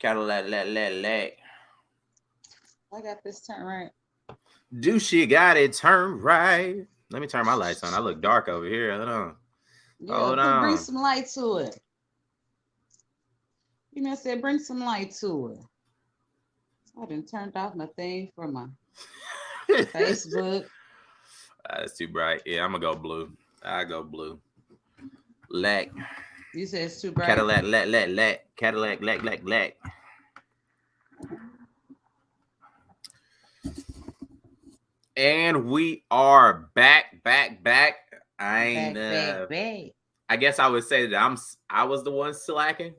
Cadillac. I got this turn right. Do she got it turned right? Let me turn my lights on. I look dark over here. Hold on. Yeah, Hold bring on. some light to it. You know, I said bring some light to it. I done turned off my thing for my Facebook. That's too bright. Yeah, I'm gonna go blue. I go blue. Lack. You said it's too bright. Cadillac, lack. Cadillac, lack. And we are back. I ain't Back. I guess I would say that I was the one slacking.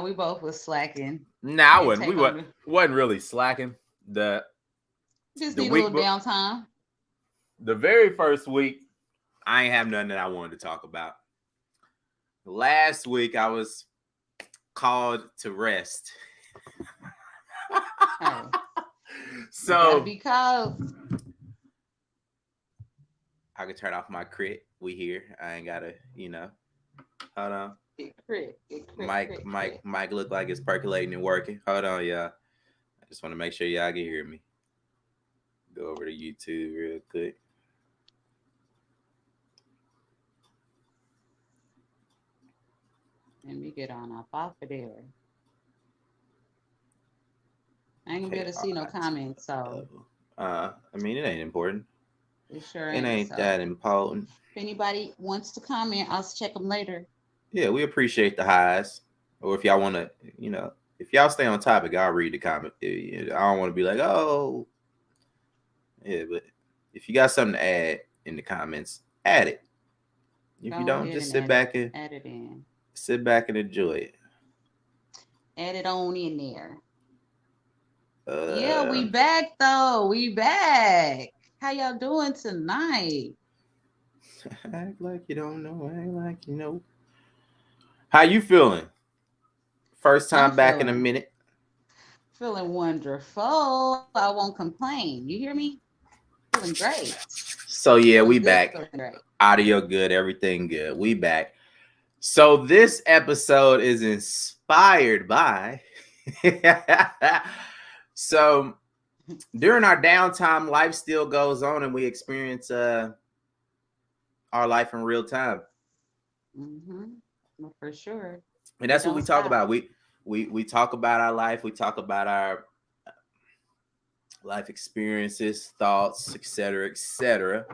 We both was slacking. Nah, I And wasn't. take on Wasn't really slacking. just The need a week little downtime. the very first week, I ain't have nothing that I wanted to talk about. Last week I was called to rest. Hey, So gotta be called. I can turn off my crit. We here. I ain't gotta, Hold on. Crit. Mike look like it's percolating and working. Hold on, y'all. I just want to make sure y'all can hear me. Go over to YouTube real quick. Let me get on up off of there. I ain't gonna be able to see no comments, so. I mean, it ain't important. It sure It ain't. ain't So. that important. If anybody wants to comment, I'll check them later. Yeah, we appreciate the highs. Or if y'all want to, if y'all stay on topic, I'll read the comment. I don't want to be like, oh, yeah, but if you got something to add in the comments, add it. If you don't, just sit back and add it in. Sit back and enjoy it. Add it on in there. Yeah, we back though. We back. How y'all doing tonight? Act like you don't know. Act like you know. How you feeling? First time back in a minute. Feeling wonderful. I won't complain. You hear me? Feeling great. So yeah, we back. Audio good, everything good. We back. So this episode is inspired by so during our downtime, life still goes on and we experience our life in real time. Well, for sure. And that's what we talk about. We talk about our life, we talk about our life experiences, thoughts, etc., etc.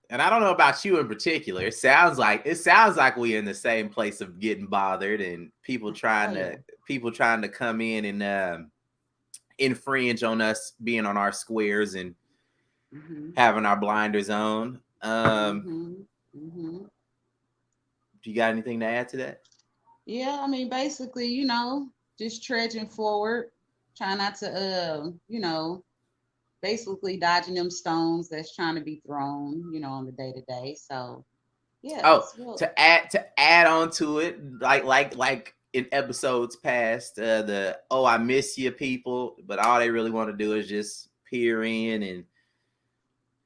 And I don't know about you in particular. It sounds like we in the same place of getting bothered and people trying to come in and infringe on us being on our squares and having our blinders on. Do you got anything to add to that? Yeah, I mean, basically, just trudging forward, trying not to, basically dodging them stones that's trying to be thrown, on the day to day. So, yeah. Oh, to add on to it, like in episodes past, I miss you people, but all they really want to do is just peer in and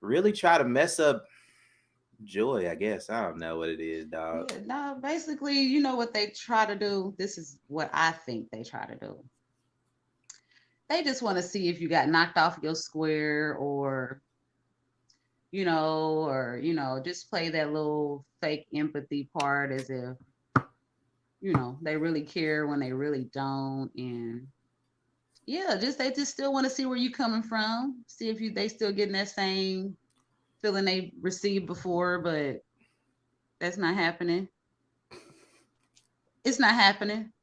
really try to mess up joy, I guess. I don't know what it is, dog. Yeah, no, basically, you know what they try to do? This is what I think they try to do. They just want to see if you got knocked off your square or just play that little fake empathy part as if, they really care when they really don't. And yeah, they just still want to see where you coming from, see if they still getting that same feeling they received before, but that's not happening. It's not happening.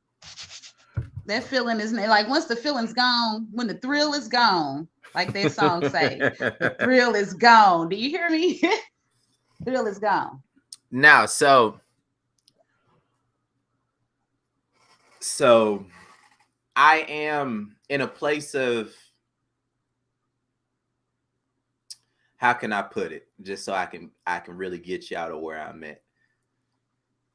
That feeling is like once the feeling's gone, when the thrill is gone, like that song say, the thrill is gone. Do you hear me? Thrill is gone. Now, so I am in a place of, how can I put it? Just so I can really get you out of where I'm at.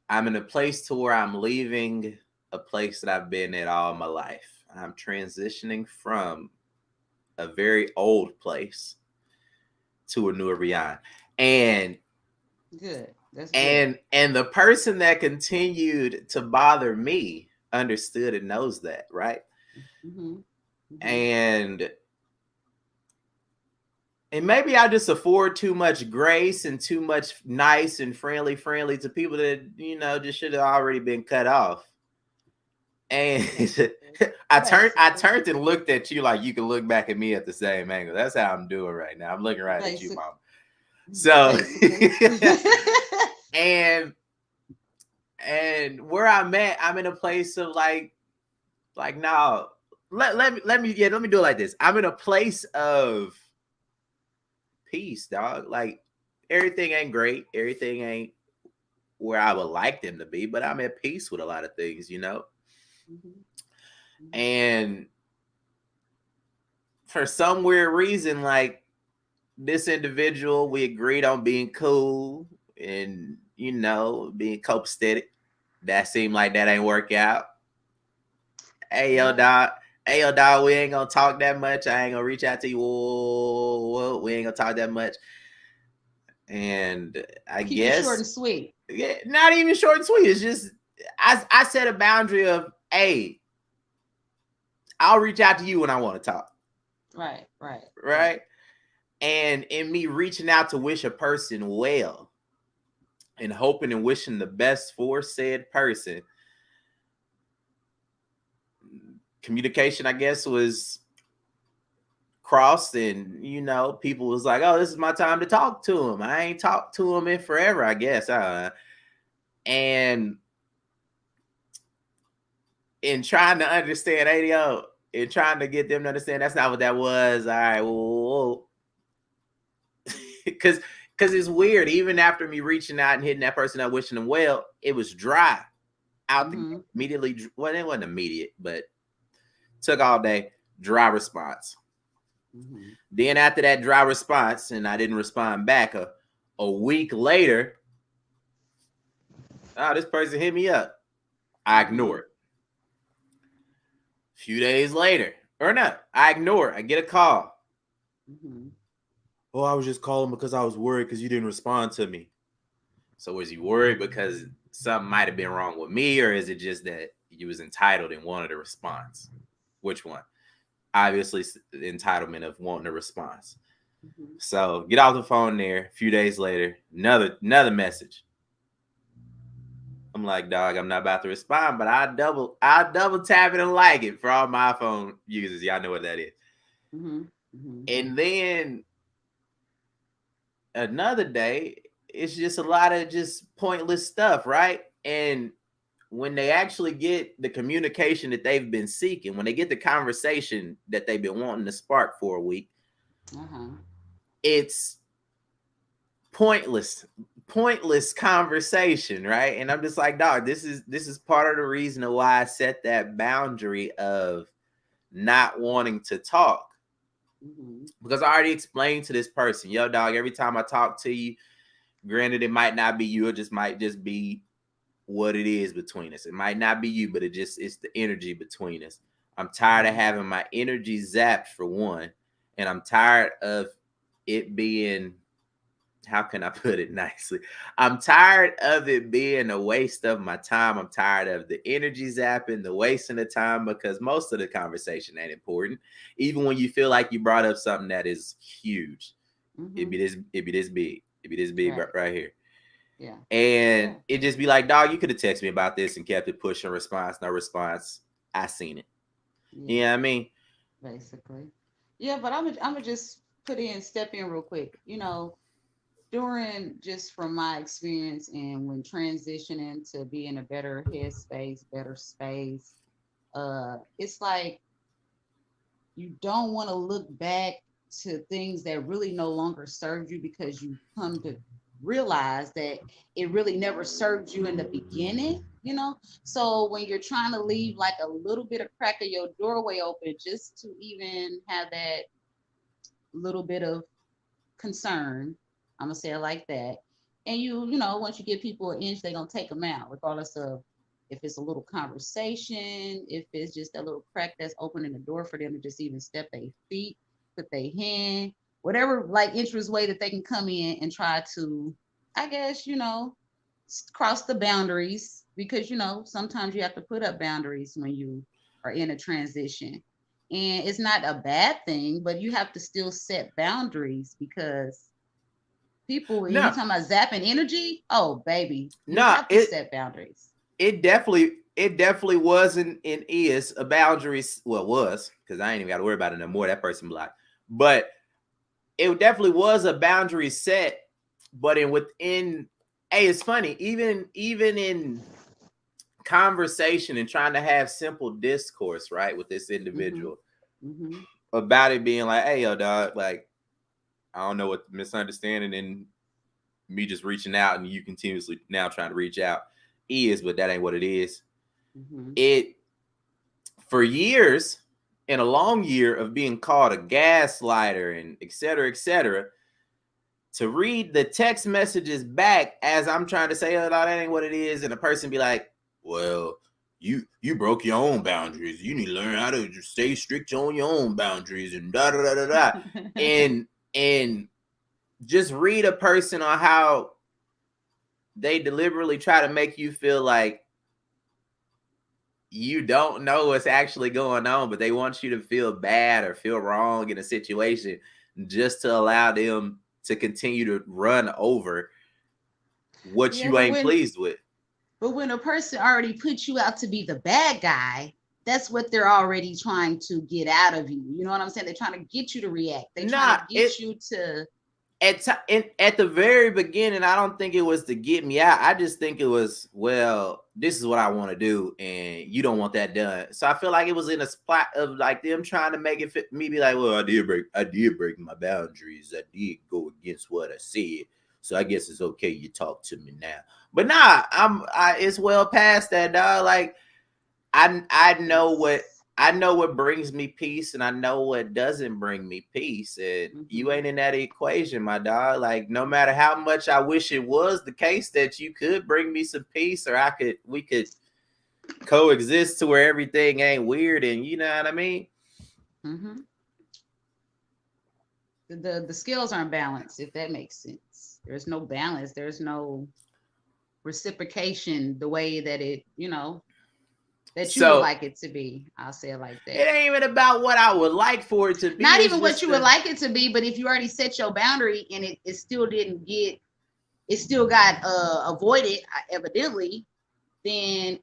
I'm in a place to where I'm leaving a place that I've been at all my life. I'm transitioning from a very old place to a newer beyond. And good. That's good. And the person that continued to bother me understood and knows that, right? Mhm. Mhm. And maybe I just afford too much grace and too much nice and friendly to people that, just should have already been cut off. And Basically. I Basically. turned and looked at you like you can look back at me at the same angle. That's how I'm doing right now. I'm looking right at you, Basic. mom. So Basically. and where I'm at, I'm in a place of like now let me do it like this. I'm in a place of peace, dog. Like everything ain't great, everything ain't where I would like them to be, but I'm at peace with a lot of things. Mhm. Mhm. And for some weird reason, like this individual, we agreed on being cool and being copacetic. That seemed like that ain't work out. Hey yo, Yeah. dog. Hey yo, dog. We ain't gonna talk that much. I ain't gonna reach out to you. Whoa, we ain't gonna talk that much. And I Keep it short guess, and sweet. yeah, not even short and sweet. It's just I set a boundary of, hey, I'll reach out to you when I want to talk, Right. Right. Right. right? And in me reaching out to wish a person well and hoping and wishing the best for said person, communication, I guess, was crossed, and people was like, oh, this is my time to talk to him. I ain't talked to him in forever, I guess. And in trying to understand ADO and trying to get them to understand that's not what that was. All right, well, because it's weird. Even after me reaching out and hitting that person up, wishing them well, it was dry out the gate. Mhm. Immediately. Well, it wasn't immediate, but took all day. Dry response. Mhm. Then after that dry response, and I didn't respond back, a week later, oh, this person hit me up. I ignore Mhm. it. A few days later, or not, I ignore it. I get a call. Mhm. Oh, I was just calling because I was worried because you didn't respond to me. So was you worried because something might have been wrong with me, or is it just that you was entitled and wanted a response? Which one? Obviously, the entitlement of wanting a response. Mhm. So get off the phone there. A few days later, another message. I'm like, dog, I'm not about to respond, but I double tap it and like it for all my iPhone users. Y'all know what that is. Mhm. Mhm. And then another day, it's just a lot of just pointless stuff, right? And when they actually get the communication that they've been seeking, when they get the conversation that they've been wanting to spark for a week, Uh-huh. it's pointless conversation, right? And I'm just like, dog, this is part of the reason why I set that boundary of not wanting to talk, Mhm. because I already explained to this person, yo, dog, every time I talk to you, granted it might not be you, it just might just be what it is between us. It might not be you, but it's the energy between us. I'm tired of Mhm. having my energy zapped, for one, and I'm tired of it being, how can I put it nicely? I'm tired of it being a waste of my time. I'm tired of the energy zapping, the wasting of time, because most of the conversation ain't important. Even when you feel like you brought up something that is huge, Mhm. it'd be this big, Right. right here. Yeah. And Yeah. it just be like, dog, you could have texted me about this and kept it pushing, response, no response. I seen it. You Yeah. know what I mean? Basically. Yeah, but I'm gonna just step in real quick. During just from my experience and when transitioning to be in a better headspace, better space, it's like you don't want to look back to things that really no longer serve you because you come to realize that it really never served you in the beginning. So when you're trying to leave like a little bit of crack of your doorway open just to even have that little bit of concern, I'm gonna say it like that. And once you give people an inch, they're gonna take them out, regardless of if it's a little conversation, if it's just a little crack that's opening the door for them to just even step their feet, put their hand, whatever like interest way that they can come in and try to, I guess, cross the boundaries, because sometimes you have to put up boundaries when you are in a transition. And it's not a bad thing, but you have to still set boundaries, because people, when you No, talking about zapping energy, oh baby, you no, have to set boundaries. it definitely wasn't and is a boundaries. Well, it was, because I ain't even got to worry about it no more. That person blocked, but it definitely was a boundary set. But within, hey, it's funny, even in conversation and trying to have simple discourse, right, with this individual Mm-hmm. about it being like, hey, yo, dog, like, I don't know what the misunderstanding and me just reaching out and you continuously now trying to reach out is, but that ain't what it is. Mm-hmm. It, for years, in a long year of being called a gaslighter and et cetera, to read the text messages back as I'm trying to say, oh, that ain't what it is, and a person be like, well, you broke your own boundaries. You need to learn how to just stay strict on your own boundaries and da da da da da. and just read a person on how they deliberately try to make you feel like you don't know what's actually going on, but they want you to feel bad or feel wrong in a situation just to allow them to continue to run over what Yeah, you ain't pleased with. but when a person already put you out to be the bad guy, that's what they're already trying to get out of you. You know what I'm saying? They're trying to get you to react. They're trying Nah, to get you to. at the very beginning, I don't think it was to get me out. I just think it was, well, this is what I want to do, and you don't want that done. So I feel like it was in a spot of like them trying to make it fit me, be like, well, I did break my boundaries. I did go against what I said. So I guess it's okay. You talk to me now. But nah, it's well past that, dog. Like I know what brings me peace, and I know what doesn't bring me peace. And you ain't in that equation, my dog. Like, no matter how much I wish it was the case that you could bring me some peace, or we could coexist to where everything ain't weird, and you know what I mean. Mm-hmm. The scales aren't balanced, if that makes sense. There's no balance. There's no reciprocation the way that that you would So like it to be. I'll say it like it that. ain't even about what I would like for it to be. Not It's even what just you would like it to be, but if you already set your boundary and it still didn't get, it still got avoided, evidently, then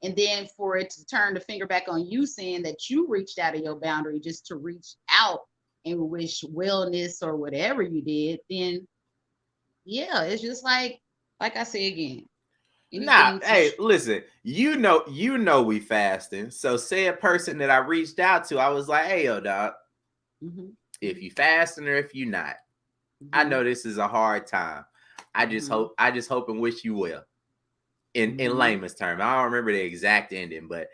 for it to turn the finger back on you, saying that you reached out of your boundary just to reach out and wish wellness or whatever you did, then yeah, it's just like I say again, nah. anything to Hey, listen. We fasting. So say a person that I reached out to, I was like, hey, yo, dog. mm-hmm, If you fasting or if you not, I mm-hmm, know this is a hard time. I just hope and wish you well. In layman's term, I don't remember the exact ending, but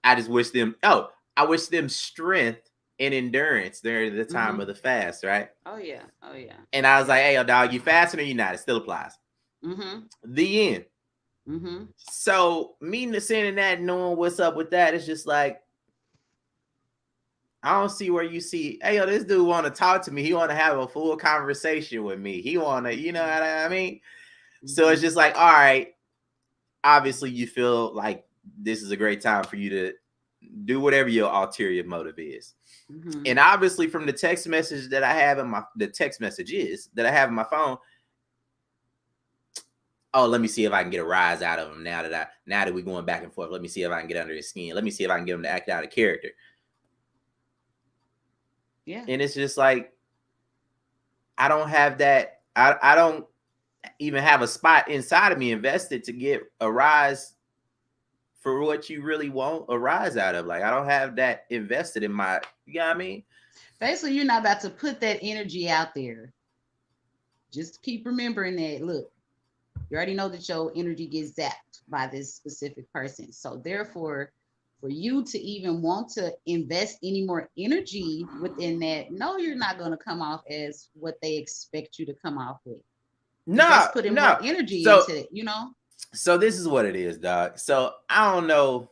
I just wish them. Oh, I wish them strength and endurance during the time mm-hmm. of the fast, right? Oh yeah, oh yeah. And I was like, hey, yo, dog, you fasting or you not? It still applies. Mm-hmm, The end. mm-hmm. So me sending that, knowing what's up with that, it's just like, I don't see where you see, hey, yo, this dude want to talk to me. He want to have a full conversation with me. He want to, you know what I mean? Mm-hmm. So it's just like, all right, obviously you feel like this is a great time for you to do whatever your ulterior motive is. Mm-hmm. And obviously from the text message that I have the text messages that I have in my phone, oh, let me see if I can get a rise out of him now that we're going back and forth. Let me see if I can get under his skin. Let me see if I can get him to act out of character. Yeah. And it's just like, I don't have that. I don't even have a spot inside of me invested to get a rise for what you really want a rise out of. Like, I don't have that invested in my, you know what I mean? Basically, you're not about to put that energy out there. Just keep remembering that. Look, you already know that your energy gets zapped by this specific person. So therefore, for you to even want to invest any more energy within that, no, you're not going to come off as what they expect you to come off with. That's putting more energy into it, So this is what it is, dog. So I don't know,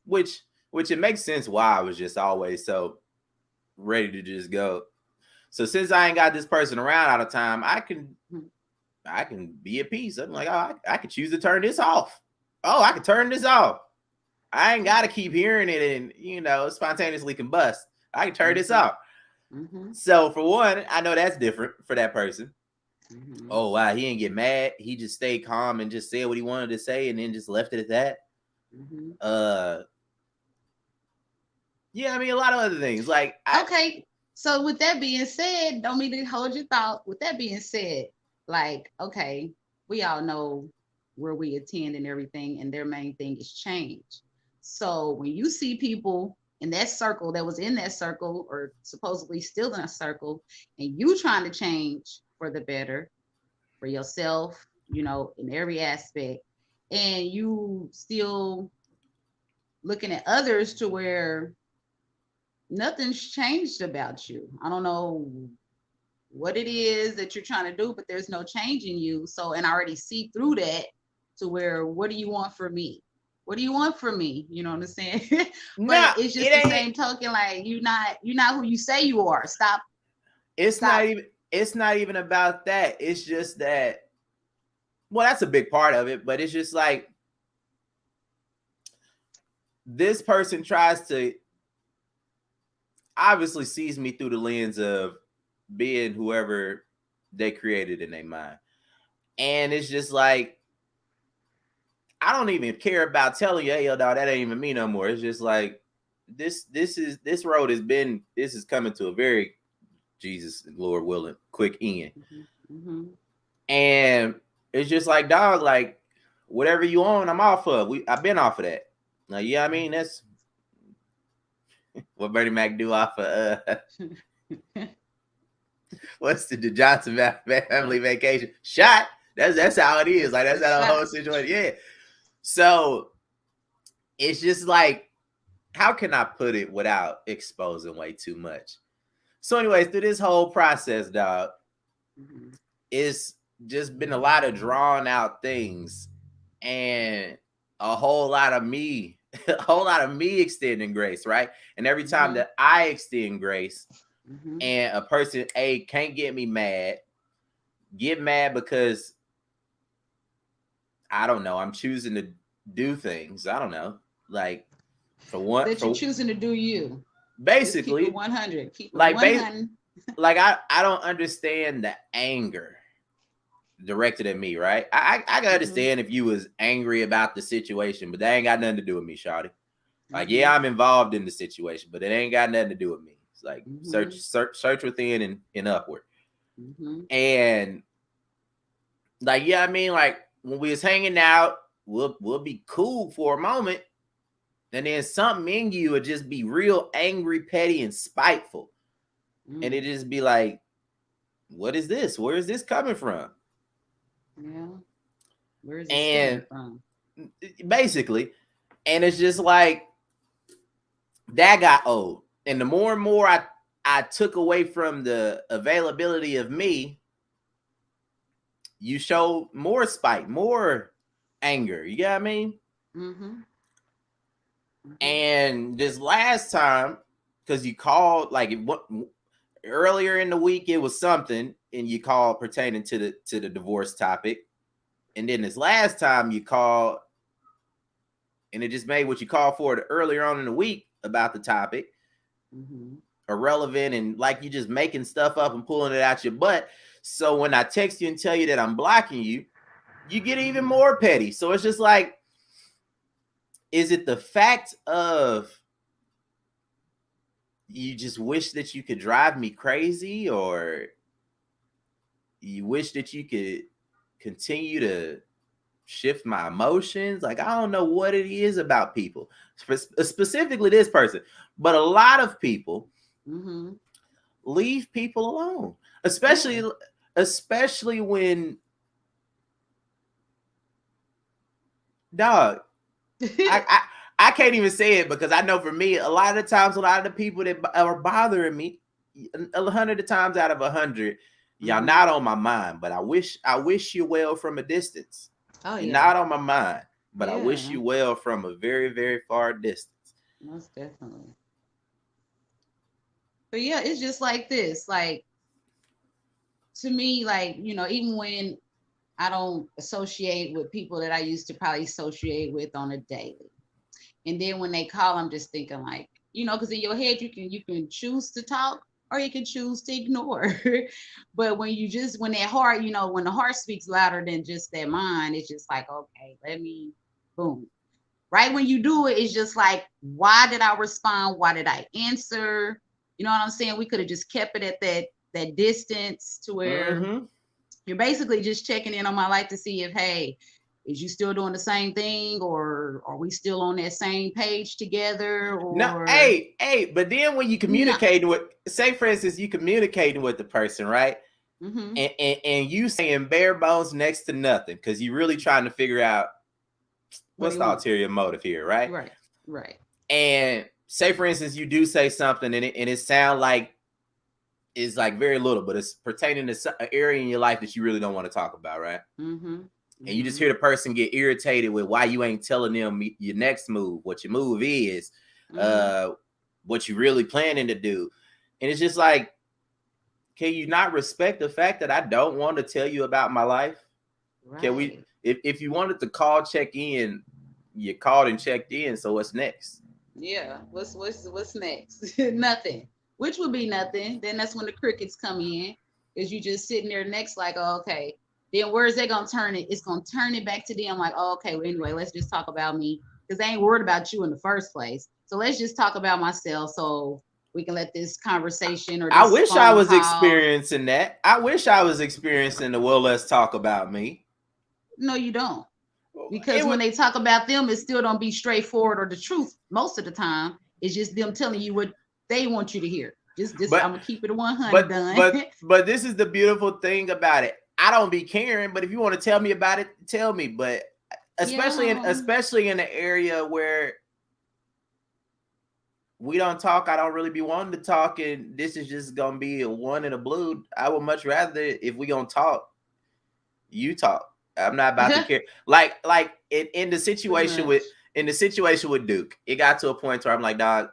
which it makes sense why I was just always so ready to just go. So since I ain't got this person around all the time, I can I can be at peace. I'm like, oh, I could choose to turn this off. Oh, I can turn this off. I ain't got to keep hearing it and, spontaneously combust. I can turn this off. So for one, I know that's different for that person. Oh, wow. He didn't get mad. He just stayed calm and just said what he wanted to say and then just left it at that. Yeah, I mean, a lot of other things. Like, okay. So with that being said, don't mean to hold your thought. With that being said, like, okay, we all know where we attend and everything, and their main thing is change. So when you see people in that circle that was in that circle or supposedly still in a circle, and you trying to change for the better for yourself, in every aspect, and you still looking at others to where nothing's changed about you. I don't know what it is that you're trying to do, but there's no change in you. So, and I already see through that to where, what do you want from me? What do you want from me? You know what I'm saying? But it's just the same token, like you're not who you say you are. Stop. It's not even about that. It's just that, well, that's a big part of it, but it's just like this person tries to obviously sees me through the lens of being whoever they created in their mind. And it's just like, I don't even care about telling you, hey, yo, dog, that ain't even me no more. It's just like, this road is coming to a very, Jesus, Lord willing, quick end. And it's just like, dog, like, whatever you on, I'm off of. I've been off of that. Like, yeah, I mean, that's what Bernie Mac do off of what's the Johnson family vacation shot. That's how it is. Like, that's how the whole situation. Yeah. So it's just like, how can I put it without exposing way too much? So anyways, through this whole process, dog, it's just been a lot of drawn out things and a whole lot of me extending grace, right? And every time that I extend grace and a person can't get me mad, get mad because I don't know, I'm choosing to do things. I don't know. Like, for one, that you're choosing to do you. Basically, keep it 100. Keep it like 100. Like I don't understand the anger directed at me, right? I can understand if you was angry about the situation, but that ain't got nothing to do with me, shawty. Like, yeah, I'm involved in the situation, but it ain't got nothing to do with me. It's like search within and upward. And like, yeah, I mean, like when we was hanging out, we'll be cool for a moment, and then something in you would just be real angry, petty, and spiteful. And it just be like, what is this? Where is this coming from? Yeah. Where is this coming from? Basically. And it's just like, that got old. And the more and more I took away from the availability of me, you show more spite, more anger. You get what I mean? And this last time, because you called, like, earlier in the week, it was something, and you called pertaining to the divorce topic. And then this last time you called, and it just made what you called for it earlier on in the week about the topic irrelevant, and like you just making stuff up and pulling it out your butt. So when I text you and tell you that I'm blocking you, you get even more petty. So it's just like, is it the fact of you just wish that you could drive me crazy, or you wish that you could continue to shift my emotions? Like, I don't know what it is about people, specifically this person, but a lot of people leave people alone, especially when, dog, I can't even say it, because I know for me, a lot of the times, a lot of the people that are bothering me, 100 times out of 100, y'all not on my mind, but I wish you well from a distance. Oh, you're not on my mind, but I wish you well from a very, very far distance. Most definitely. But yeah, it's just like this. Like, to me, like, even when I don't associate with people that I used to probably associate with on a daily. And then when they call, I'm just thinking like, because in your head you can choose to talk or you can choose to ignore. But when that heart, when the heart speaks louder than just that mind, it's just like, okay, let me boom. Right when you do it, it's just like, why did I respond? Why did I answer? You know what I'm saying? We could have just kept it at that distance to where you're basically just checking in on my life to see if, hey, is you still doing the same thing, or are we still on that same page together? No, Or hey, but then when you no. communicating with, say for instance, you communicating with the person, right? Mm-hmm. And you saying bare bones next to nothing because you're really trying to figure out what's the ulterior motive here, right? Right. And say for instance, you do say something and it sounds like it's like very little, but it's pertaining to an area in your life that you really don't want to talk about, right? Mm-hmm. And you just hear the person get irritated with why you ain't telling them your next move, what your move is, what you really planning to do. And it's just like, can you not respect the fact that I don't want to tell you about my life? Right. Can we, if you wanted to call, check in, you called and checked in. So what's next? Yeah. What's next? Nothing. Which would be nothing. Then that's when the crickets come in, because you just sitting there next, like, oh, okay. Then where's they gonna turn it? It's gonna turn it back to them, like, oh, okay, well, anyway, let's just talk about me, because they ain't worried about you in the first place. So let's just talk about myself, so we can let this conversation or this I wish I was call. experiencing that. I wish I was experiencing the well, let's talk about me. No, you don't. Because when they talk about them, it still don't be straightforward or the truth most of the time. It's just them telling you what they want you to hear. But, I'm gonna keep it 100. But this is the beautiful thing about it. I don't be caring, but if you want to tell me about it, tell me. But especially in the area where we don't talk, I don't really be wanting to talk, and this is just gonna be a one in a blue. I would much rather, if we gonna talk, you talk. I'm not about to care. Like in the situation with Duke, it got to a point where I'm like, dog,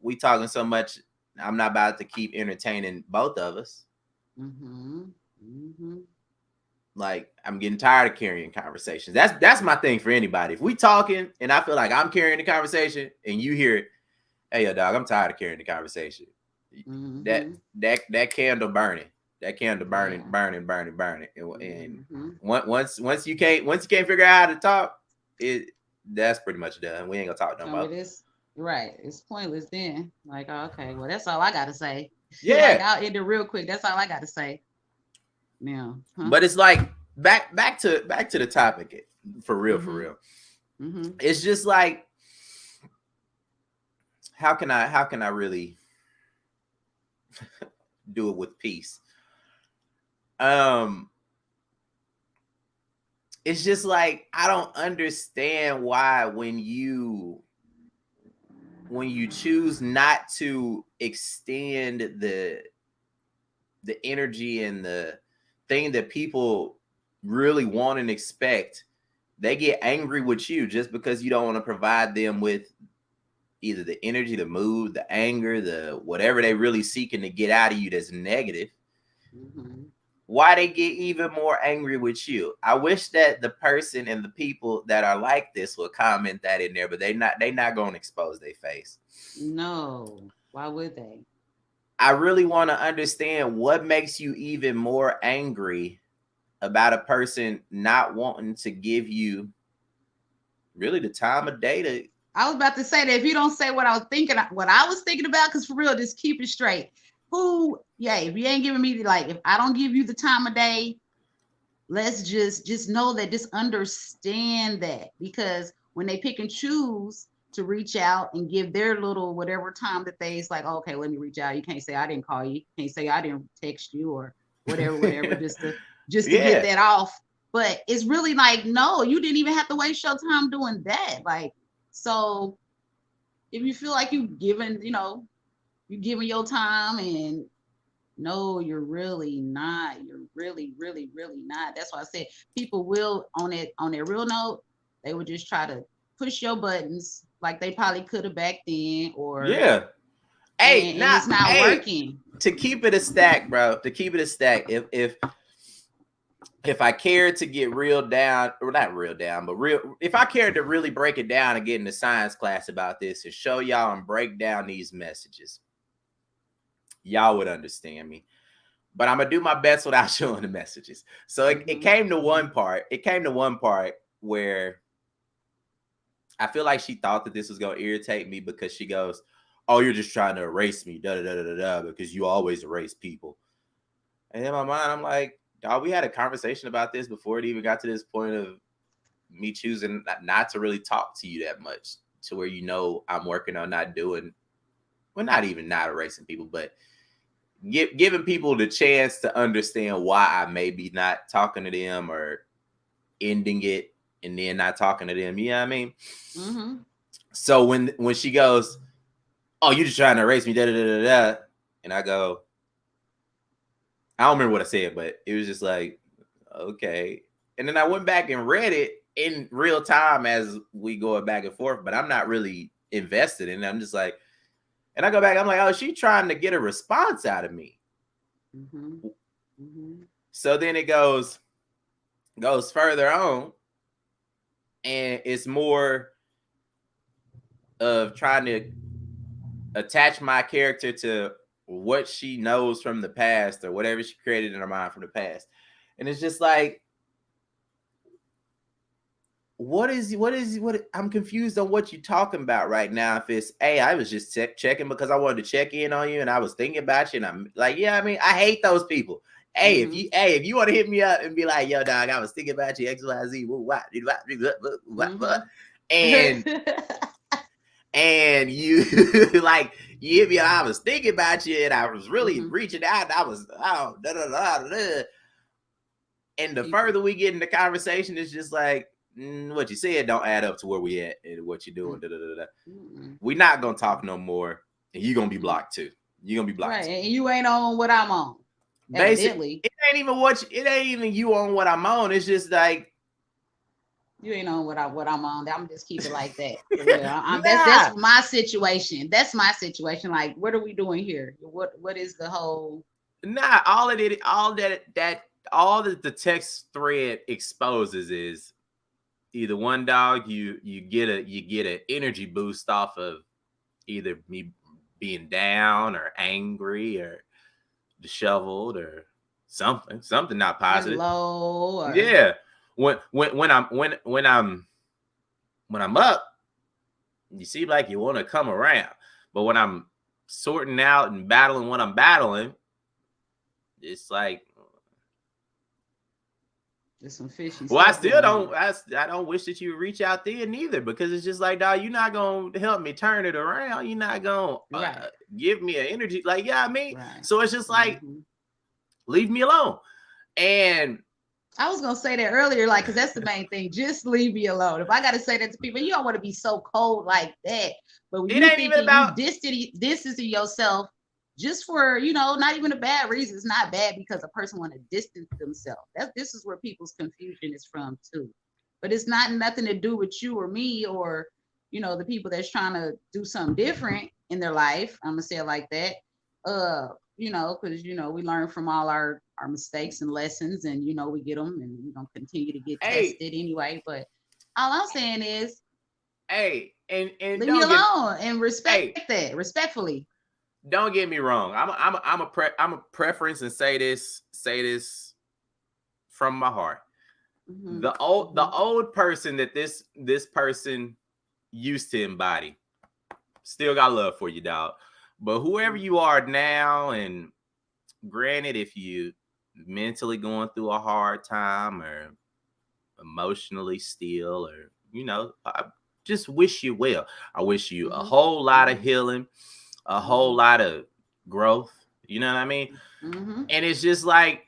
we talking so much. I'm not about to keep entertaining both of us. Like, I'm getting tired of carrying conversations. That's my thing for anybody. If we talking and I feel like I'm carrying the conversation and you hear it, hey, yo, dog, I'm tired of carrying the conversation. That candle burning. That candle burning. And once you can't figure out how to talk, that's pretty much done. We ain't gonna talk no more. Right. It's pointless then. Like, okay, well, that's all I gotta say. Yeah. Like, I'll end it real quick. That's all I gotta say. Yeah. But it's like back to the topic for real. It's just like, how can I really do it with peace? It's just like, I don't understand why when you choose not to extend the energy and the thing that people really want and expect, they get angry with you just because you don't want to provide them with either the energy, the mood, the anger, the whatever they really seeking to get out of you that's negative. Why they get even more angry with you. I wish that the person and the people that are like this would comment that in there, but they not going to expose their face. No. Why would they? I really want to understand what makes you even more angry about a person not wanting to give you really the time of day to. I was about to say that if you don't say what I was thinking about, because for real, just keep it straight. If you ain't giving me if I don't give you the time of day, let's just know that, just understand that, because when they pick and choose to reach out and give their little whatever time that they's like, okay, let me reach out. You can't say I didn't call you. You can't say I didn't text you or whatever, just to get that off. But it's really like, no, you didn't even have to waste your time doing that. Like, so if you feel like you're giving your time, and no, you're really not. You're really, really, really not. That's why I said people will, on their real note, they would just try to push your buttons like they probably could have back then, or Hey, and it's not working. To keep it a stack, bro. To keep it a stack. If if I cared to get real down, or not real down, but if I cared to really break it down and get into science class about this and show y'all and break down these messages, y'all would understand me. But I'm gonna do my best without showing the messages. So it came to one part. It came to one part where I feel like she thought that this was gonna irritate me because she goes, "Oh, you're just trying to erase me, da da da da da, because you always erase people." And in my mind, I'm like, "Dog, we had a conversation about this before it even got to this point of me choosing not to really talk to you that much, to where I'm working on not doing, well, not even not erasing people, but giving people the chance to understand why I may be not talking to them or ending it and then not talking to them. You know what I mean?" Mm-hmm. So when she goes, "Oh, you just trying to erase me, da da da da," and I go, I don't remember what I said, but it was just like, okay. And then I went back and read it in real time as we go back and forth, but I'm not really invested in it. I'm just like, and I go back, I'm like, oh, she trying to get a response out of me. Mm-hmm. Mm-hmm. So then it goes further on, and it's more of trying to attach my character to what she knows from the past or whatever she created in her mind from the past. And it's just like, what I'm confused on what you're talking about right now. If it's, hey, I was just checking because I wanted to check in on you and I was thinking about you, and I'm like, yeah, I mean, I hate those people. Hey, if you want to hit me up and be like, yo, dog, I was thinking about you, XYZ, and you like, you hit me, I was thinking about you and I was really reaching out, and I was and the further we get in the conversation, it's just like, what you said don't add up to where we at and what you're doing. We're not gonna talk no more, and you're gonna be blocked too. You're gonna be blocked, right? Too. And you ain't on what I'm on. Basically, it ain't even you on what I'm on. It's just like, you ain't on what I'm on. I'm just keep it like that. That's my situation. That's my situation. Like, what are we doing here? What is the whole? Nah, all that the text thread exposes is either one, dog, you get an energy boost off of either me being down or angry or disheveled or something not positive, low. Or... Yeah, when I'm up, you seem like you want to come around, but when I'm sorting out and battling what I'm battling, it's like, there's some fishy. Well, I still don't. I don't wish that you would reach out there neither, because it's just like, dog, you're not gonna help me turn it around. You're not gonna give me an energy. Like, yeah, I mean, so it's just like, leave me alone. And I was gonna say that earlier, like, because that's the main thing. Just leave me alone. If I gotta say that to people, you don't want to be so cold like that. But when you think you distancing yourself just for, not even a bad reason. It's not bad because a person want to distance themselves. This is where people's confusion is from too. But it's not nothing to do with you or me or, the people that's trying to do something different in their life. I'm gonna say it like that. Because we learn from all our mistakes and lessons, and we get them, and we're gonna continue to get tested anyway. But all I'm saying is, and leave me alone and respect that respectfully. Don't get me wrong. I'm a preference and say this from my heart. Mm-hmm. The old person that this person used to embody, still got love for you, dog. But whoever you are now, and granted, if you mentally going through a hard time or emotionally still, or I just wish you well. I wish you a whole lot of healing, a whole lot of growth. You know what I mean? Mm-hmm. And it's just like,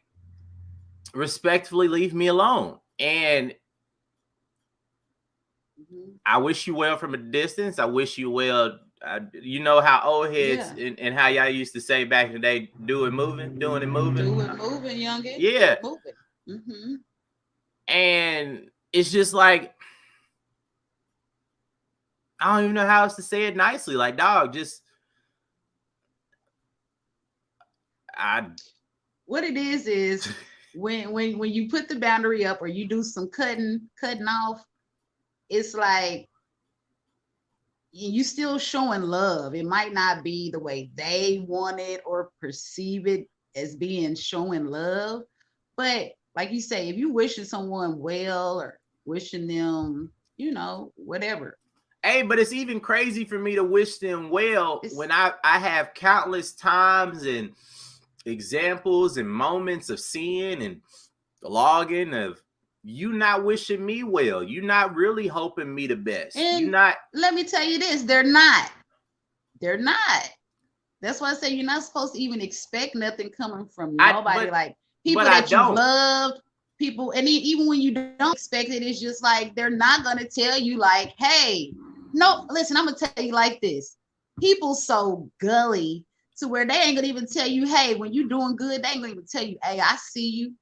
respectfully, leave me alone. And I wish you well from a distance. I wish you well. You know how old heads and how y'all used to say back in the day, doing and moving. Youngin. Yeah. Moving. Mm-hmm. And it's just like, I don't even know how else to say it nicely. Like, dog, just what it is when you put the boundary up or you do some cutting off, it's like you still showing love. It might not be the way they want it or perceive it as being showing love, but like you say, if you wishing someone well or wishing them, whatever. Hey, but it's even crazy for me to wish them well when I have countless times and examples and moments of seeing and logging of you not wishing me well. You not really hoping me the best. And you not. Let me tell you this: they're not. They're not. That's why I say you're not supposed to even expect nothing coming from nobody. Like people that you loved, people, and even when you don't expect it, it's just like they're not gonna tell you like, "Hey, no, listen, I'm gonna tell you like this." People so gully to where they ain't gonna even tell you, "Hey, when you doing good," they ain't gonna even tell you, "Hey, I see you.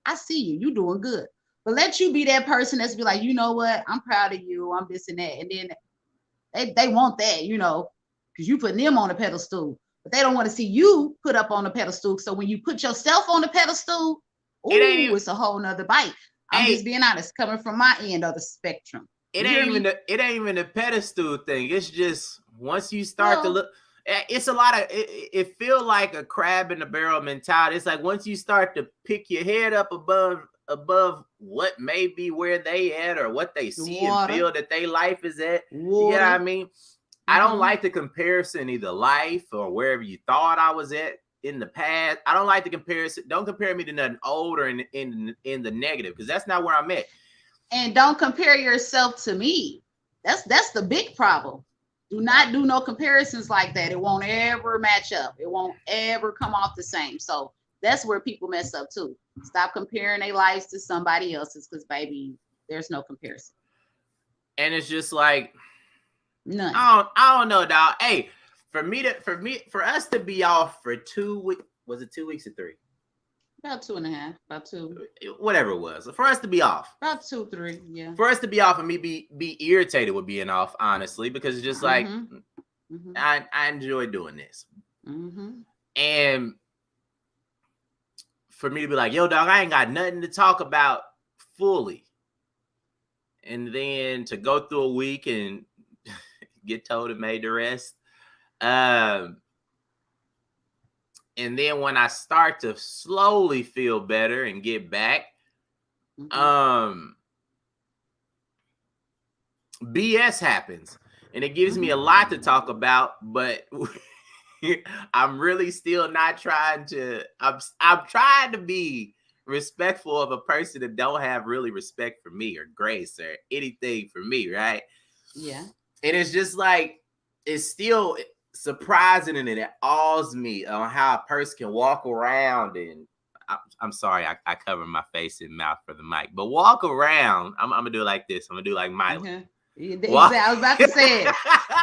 I see you. You doing good." But let you be that person that's be like, you know what? I'm proud of you. I'm this and that. And then they want that, because you putting them on a pedestal. But they don't want to see you put up on a pedestal. So when you put yourself on the pedestal, it's a whole nother bite. I'm just being honest, coming from my end of the spectrum. It ain't even the pedestal thing. It's just once you start to look, it's a lot of it feel like a crab in the barrel mentality. It's like once you start to pick your head up above what may be where they at or what they see and feel that their life is at. You know what I mean? I don't like the comparison, either life or wherever you thought I was at in the past. I don't like the comparison. Don't compare me to nothing old or in the negative, because that's not where I'm at. And don't compare yourself to me. That's the big problem. Do not do no comparisons like that. It won't ever match up. It won't ever come off the same. So that's where people mess up too. Stop comparing their lives to somebody else's, because baby, there's no comparison. And it's just like none. I don't know, dog. Hey, for us to be off for 2 weeks, was it 2 weeks or 3? About 2.5, about 2. Whatever it was. For us to be off. About 2, 3, yeah. For us to be off and me be irritated with being off, honestly, because it's just like I enjoy doing this. And for me to be like, yo, dog, I ain't got nothing to talk about fully. And then to go through a week and get told it made the rest. And then when I start to slowly feel better and get back, BS happens. And it gives me a lot to talk about, but I'm really still not trying to, I'm trying to be respectful of a person that don't have really respect for me or grace or anything for me, right? Yeah. And it's just like, it's still surprising and it awes me on how a person can walk around and I'm sorry, I cover my face and mouth for the mic, but walk around. I'm gonna do it like this. I'm gonna do it like Miley. I was about to say it.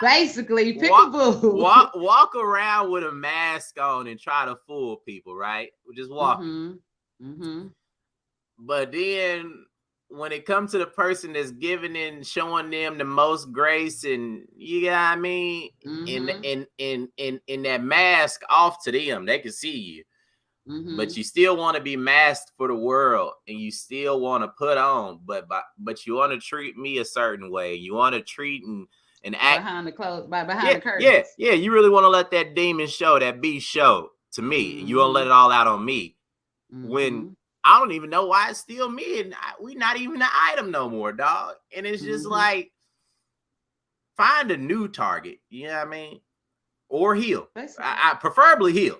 Basically, peekaboo. Walk around with a mask on and try to fool people, right? Just walking. But then when it comes to the person that's giving and showing them the most grace, and you know what I mean, in that mask off to them, they can see you. But you still want to be masked for the world, and you still want to put on, but you want to treat me a certain way. You want to treat and act behind the clothes, behind the curtains. Yeah. You really want to let that demon show, that beast show to me. You want to let it all out on me when I don't even know why it's still me, and we not even an item no more, dog. And it's just like, find a new target. You know what I mean? Or heal. I preferably heal.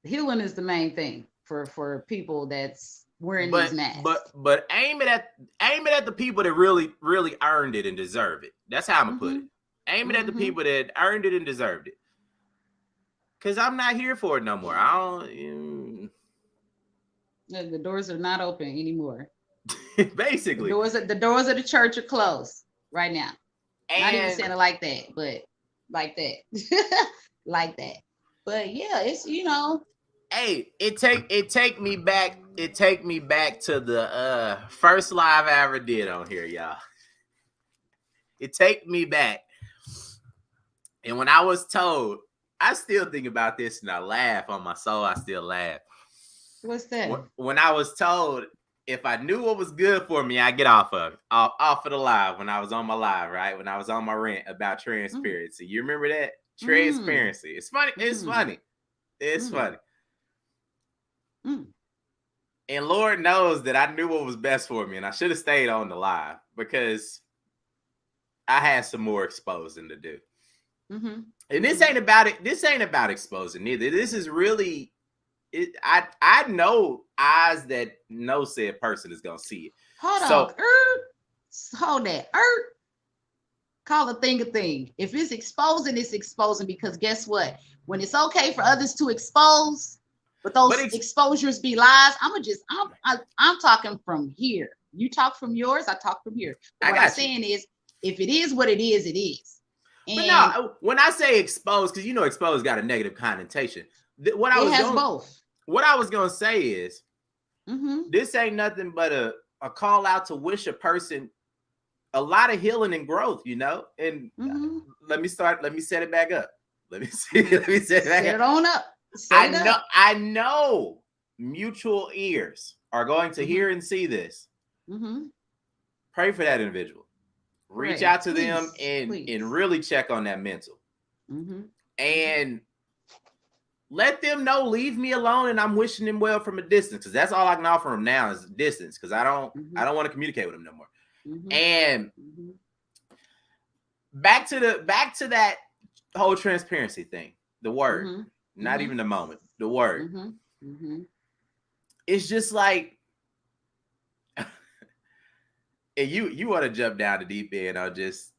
Healing is the main thing for people that's wearing these masks. But aim it at the people that really earned it and deserve it. That's how I'm gonna put it. Aim it at the people that earned it and deserved it. Cause I'm not here for it no more. I don't. The doors are not open anymore. Basically, the doors of the church are closed right now. Not even saying it like that, but like that, like that. But yeah, it's Hey, it take me back to the first live I ever did on here, y'all. It take me back. And when I was told, I still think about this and I laugh on my soul. I still laugh. What's that? When I was told if I knew what was good for me, I get off of the live when I was on my live, right? When I was on my rant about transparency. You remember that? Transparency. It's funny. It's funny. It's funny. And Lord knows that I knew what was best for me, and I should have stayed on the live because I had some more exposing to do. And this ain't about it. This ain't about exposing either. This is really, I know eyes that know said person is gonna see it. Hold that. Call a thing a thing. If it's exposing, it's exposing, because guess what? When it's okay for others to expose, but those exposures be lies, I'm talking from here. You talk from yours, I talk from here. What I'm saying is, if it is what it is, it is. And but no, when I say exposed, because you know exposed got a negative connotation. What I was gonna say is, this ain't nothing but a call out to wish a person a lot of healing and growth, you know. And let me set it back up. Let me set it on up. I know mutual ears are going to hear and see this. Pray for that individual. Reach out to them and really check on that mental. And let them know, leave me alone, and I'm wishing them well from a distance, because that's all I can offer them now is distance, because I don't want to communicate with them no more. And back to that whole transparency thing, the word, not even the moment, the word. It's just like, and you want to jump down the deep end on just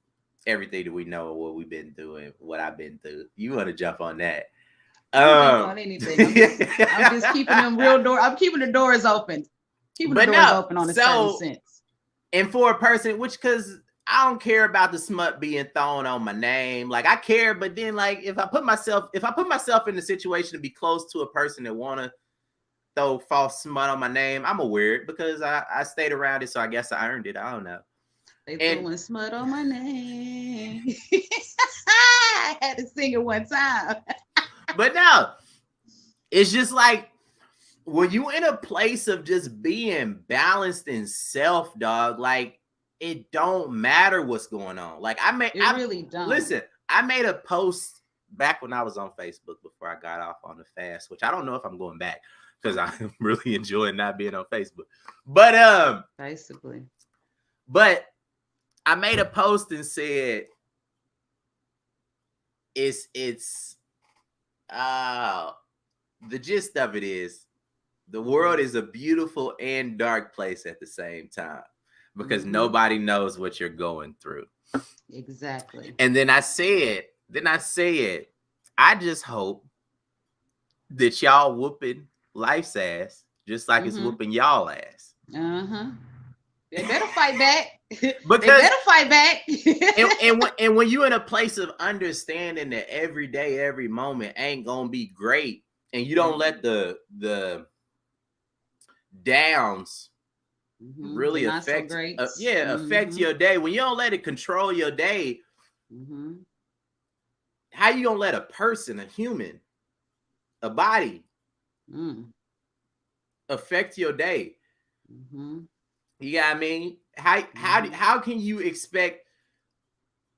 everything that we know, what we've been through and what I've been through. You want to jump on that. On anything. I'm just keeping them I'm keeping the doors open. Keeping the doors open on a certain sense. And for a person, because I don't care about the smut being thrown on my name. Like, I care, but then, like, if I put myself in the situation to be close to a person that want to throw false smut on my name, I'm aware because I stayed around it, so I guess I earned it. I don't know. They throwing smut on my name. I had to sing it one time. But no, it's just like, when you in a place of just being balanced in self, dog, like, it don't matter what's going on. Like, I really don't. Listen, I made a post back when I was on Facebook before I got off on the fast, which I don't know if I'm going back because I'm really enjoying not being on Facebook. But basically. But I made a post and said it's the gist of it is, the world is a beautiful and dark place at the same time, because nobody knows what you're going through. Exactly. And then I said, I just hope that y'all whooping life's ass just like it's whooping y'all ass. They better fight back. Because they better fight back. and when you're in a place of understanding that every day, every moment ain't gonna be great, and you don't let the downs really affect affect your day, when you don't let it control your day, how you gonna let a person, a human, a body affect your day? You got what I mean? How can you expect,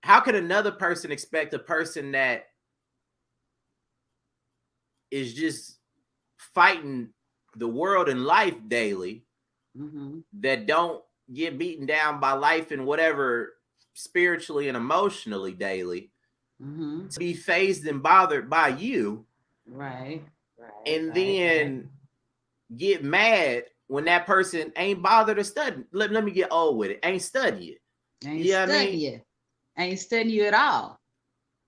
how could another person expect a person that is just fighting the world and life daily, that don't get beaten down by life and whatever spiritually and emotionally daily, to be fazed and bothered by you, and then get mad when that person ain't bothered to study? Let me get old with it. Ain't study it. Ain't studying you at all.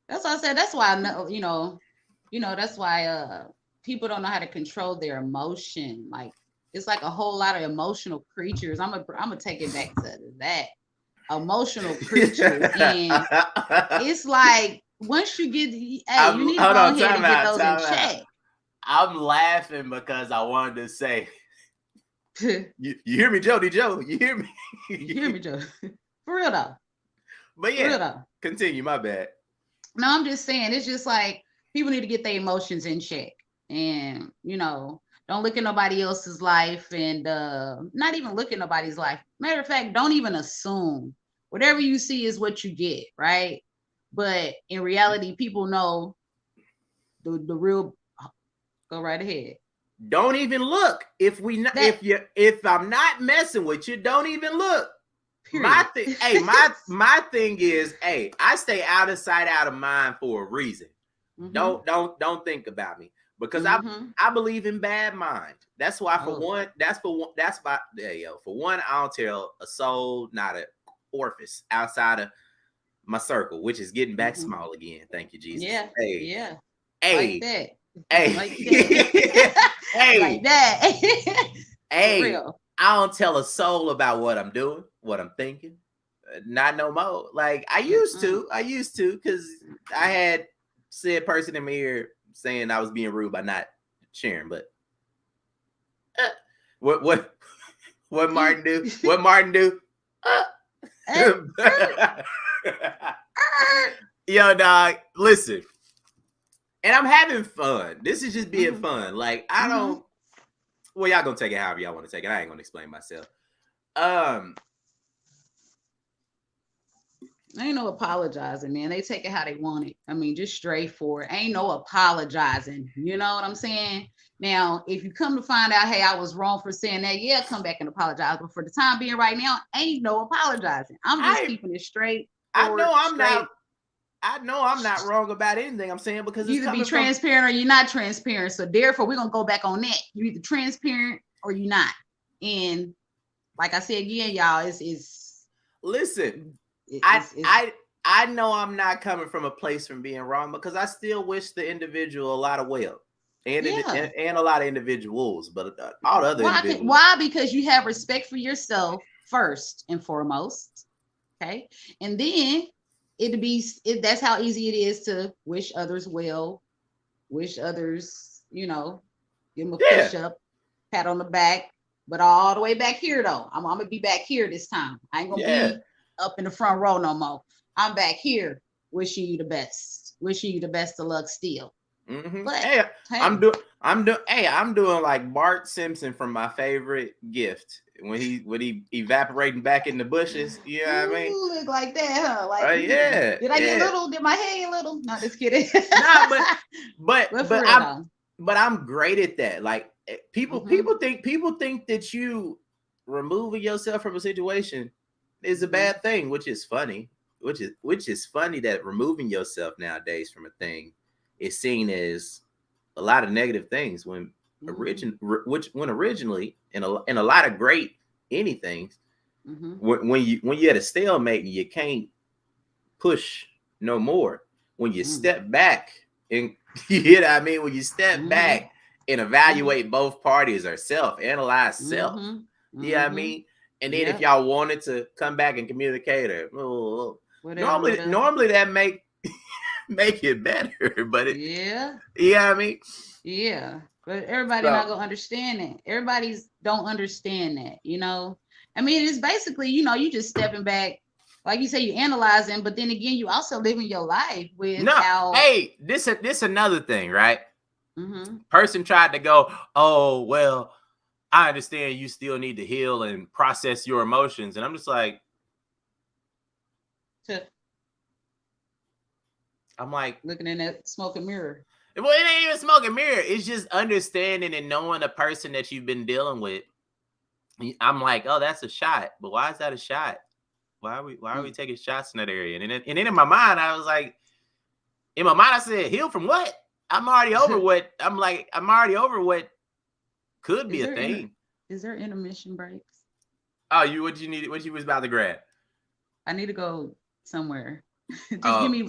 That's what I said. That's why I know, that's why people don't know how to control their emotion. Like, it's like a whole lot of emotional creatures. I'm gonna take it back to that. Emotional creatures. And it's like, once you get, you need to go ahead and get those in check. I'm laughing because I wanted to say, you hear me, Jody Joe? You hear me? You hear me, Joe? For real though. But yeah, continue. My bad. No, I'm just saying, it's just like, people need to get their emotions in check. And, Don't look at nobody else's life, and not even look at nobody's life. Matter of fact, don't even assume. Whatever you see is what you get, right? But in reality, people know the real. Go right ahead. Don't even look. If I'm not messing with you, don't even look. Period. My thing is, hey, I stay out of sight, out of mind for a reason. Mm-hmm. Don't think about me, because I believe in bad mind. That's why for one, I don't tell a soul, not an orifice outside of my circle, which is getting back small again. Thank you, Jesus. Yeah. Hey. Yeah. Hey. Like that. Hey. Like that. Hey. Like that. Hey. Real. I don't tell a soul about what I'm doing, what I'm thinking. Not no more. Like I used to, because I had said person in my ear saying I was being rude by not sharing. But what Martin do? What Martin do? Yo, dog, listen. And I'm having fun. This is just being fun. Like I don't. Well, y'all gonna take it however y'all want to take it. I ain't gonna explain myself. Ain't no apologizing, man. They take it how they want it. I mean, just straightforward. Ain't no apologizing. You know what I'm saying? Now, if you come to find out, hey, I was wrong for saying that, yeah, come back and apologize. But for the time being right now, ain't no apologizing. I'm just keeping it straight. I know I'm not wrong about anything I'm saying, because you either be transparent or you're not transparent. So therefore, we're gonna go back on that. You're either transparent or you're not. And like I said again, y'all, it's listen. I know I'm not coming from a place from being wrong, because I still wish the individual a lot of well, and a lot of individuals, but all the other individuals. Why? Because you have respect for yourself first and foremost, okay, and then that's how easy it is to wish others well, wish others, give them a push up, pat on the back, but all the way back here though. I'm gonna be back here this time. I ain't gonna be up in the front row no more. I'm back here wishing you the best. Wishing you the best of luck still. But, hey, I'm doing like Bart Simpson from My Favorite Gift when he evaporating back in the bushes. You know what I mean? Look like that, huh? Like Did I get little? Did my hair get little? No, just kidding. but I'm great at that. Like people think that you removing yourself from a situation is a bad thing, which is funny. Which is funny that removing yourself nowadays from a thing is seen as a lot of negative things when originally in a lot of great anythings when you at a stalemate and you can't push no more, when you step back and you know what I mean, when you step back and evaluate both parties or analyze self, you know what I mean. And then if y'all wanted to come back and communicate, or normally that make it better, but you know what I mean. Yeah, but everybody not gonna understand that. Everybody's don't understand that. I mean, it's basically you just stepping back, like you say, you analyzing, but then again, you also living your life with Hey, this another thing, right? Person tried to go, oh well, I understand you still need to heal and process your emotions. And I'm just like, I'm like looking in that smoke and mirror. Well, it ain't even smoke and mirror. It's just understanding and knowing the person that you've been dealing with. I'm like, oh, that's a shot. But why is that a shot? Why are we taking shots in that area? And then in my mind, I was like, I said, heal from what? I'm already over what could be a thing. Is there intermission breaks? Oh, what you was about to grab? I need to go somewhere. Just give me 2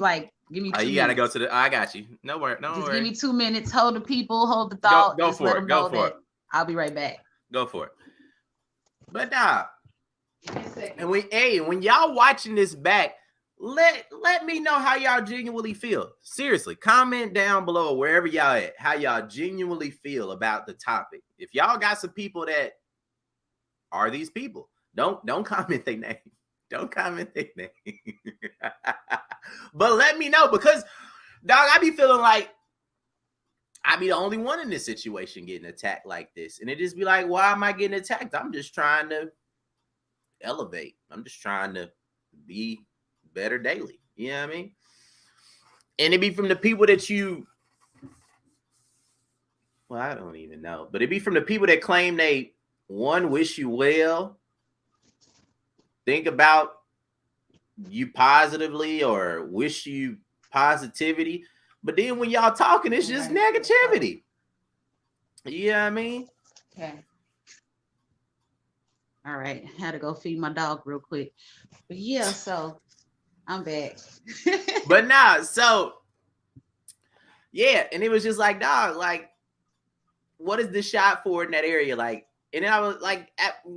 minutes. You gotta go to I got you. No worry. Just give me 2 minutes. Hold the people, hold the thought. Go for it. Go for it. I'll be right back. Go for it. But and when y'all watching this back, let me know how y'all genuinely feel. Seriously, comment down below wherever y'all at, how y'all genuinely feel about the topic. If y'all got some people that are these people, don't comment their name. Don't comment their name. But let me know, because dog, I be feeling like I be the only one in this situation getting attacked like this. And it just be like, why am I getting attacked? I'm just trying to elevate. I'm just trying to be better daily. You know what I mean? And it be from the people that well, I don't even know, but it be from the people that claim they wish you well, think about you positively, or wish you positivity. But then when y'all talking, it's just negativity. You know what I mean? Okay. All right. Had to go feed my dog real quick. But yeah, so I'm back. But nah, so yeah, and it was just like, dog, like, what is the shot for in that area? Like, and then I was like,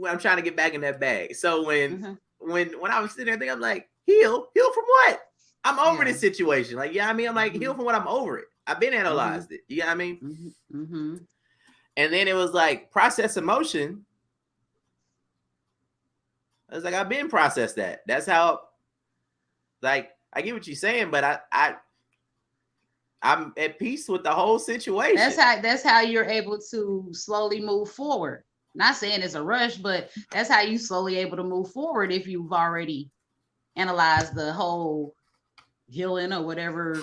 I'm trying to get back in that bag. So when I was sitting there thinking, I'm like, heal from what? I'm over this situation. Like, yeah, I mean, I'm like, heal from what? I'm over it. I've been analyzed it. You know what I mean? And then it was like process emotion. I was like, I've been processed that. That's how, like, I get what you're saying, but I'm at peace with the whole situation. That's how you're able to slowly move forward. Not saying it's a rush, but that's how you slowly able to move forward if you've already analyzed the whole healing or whatever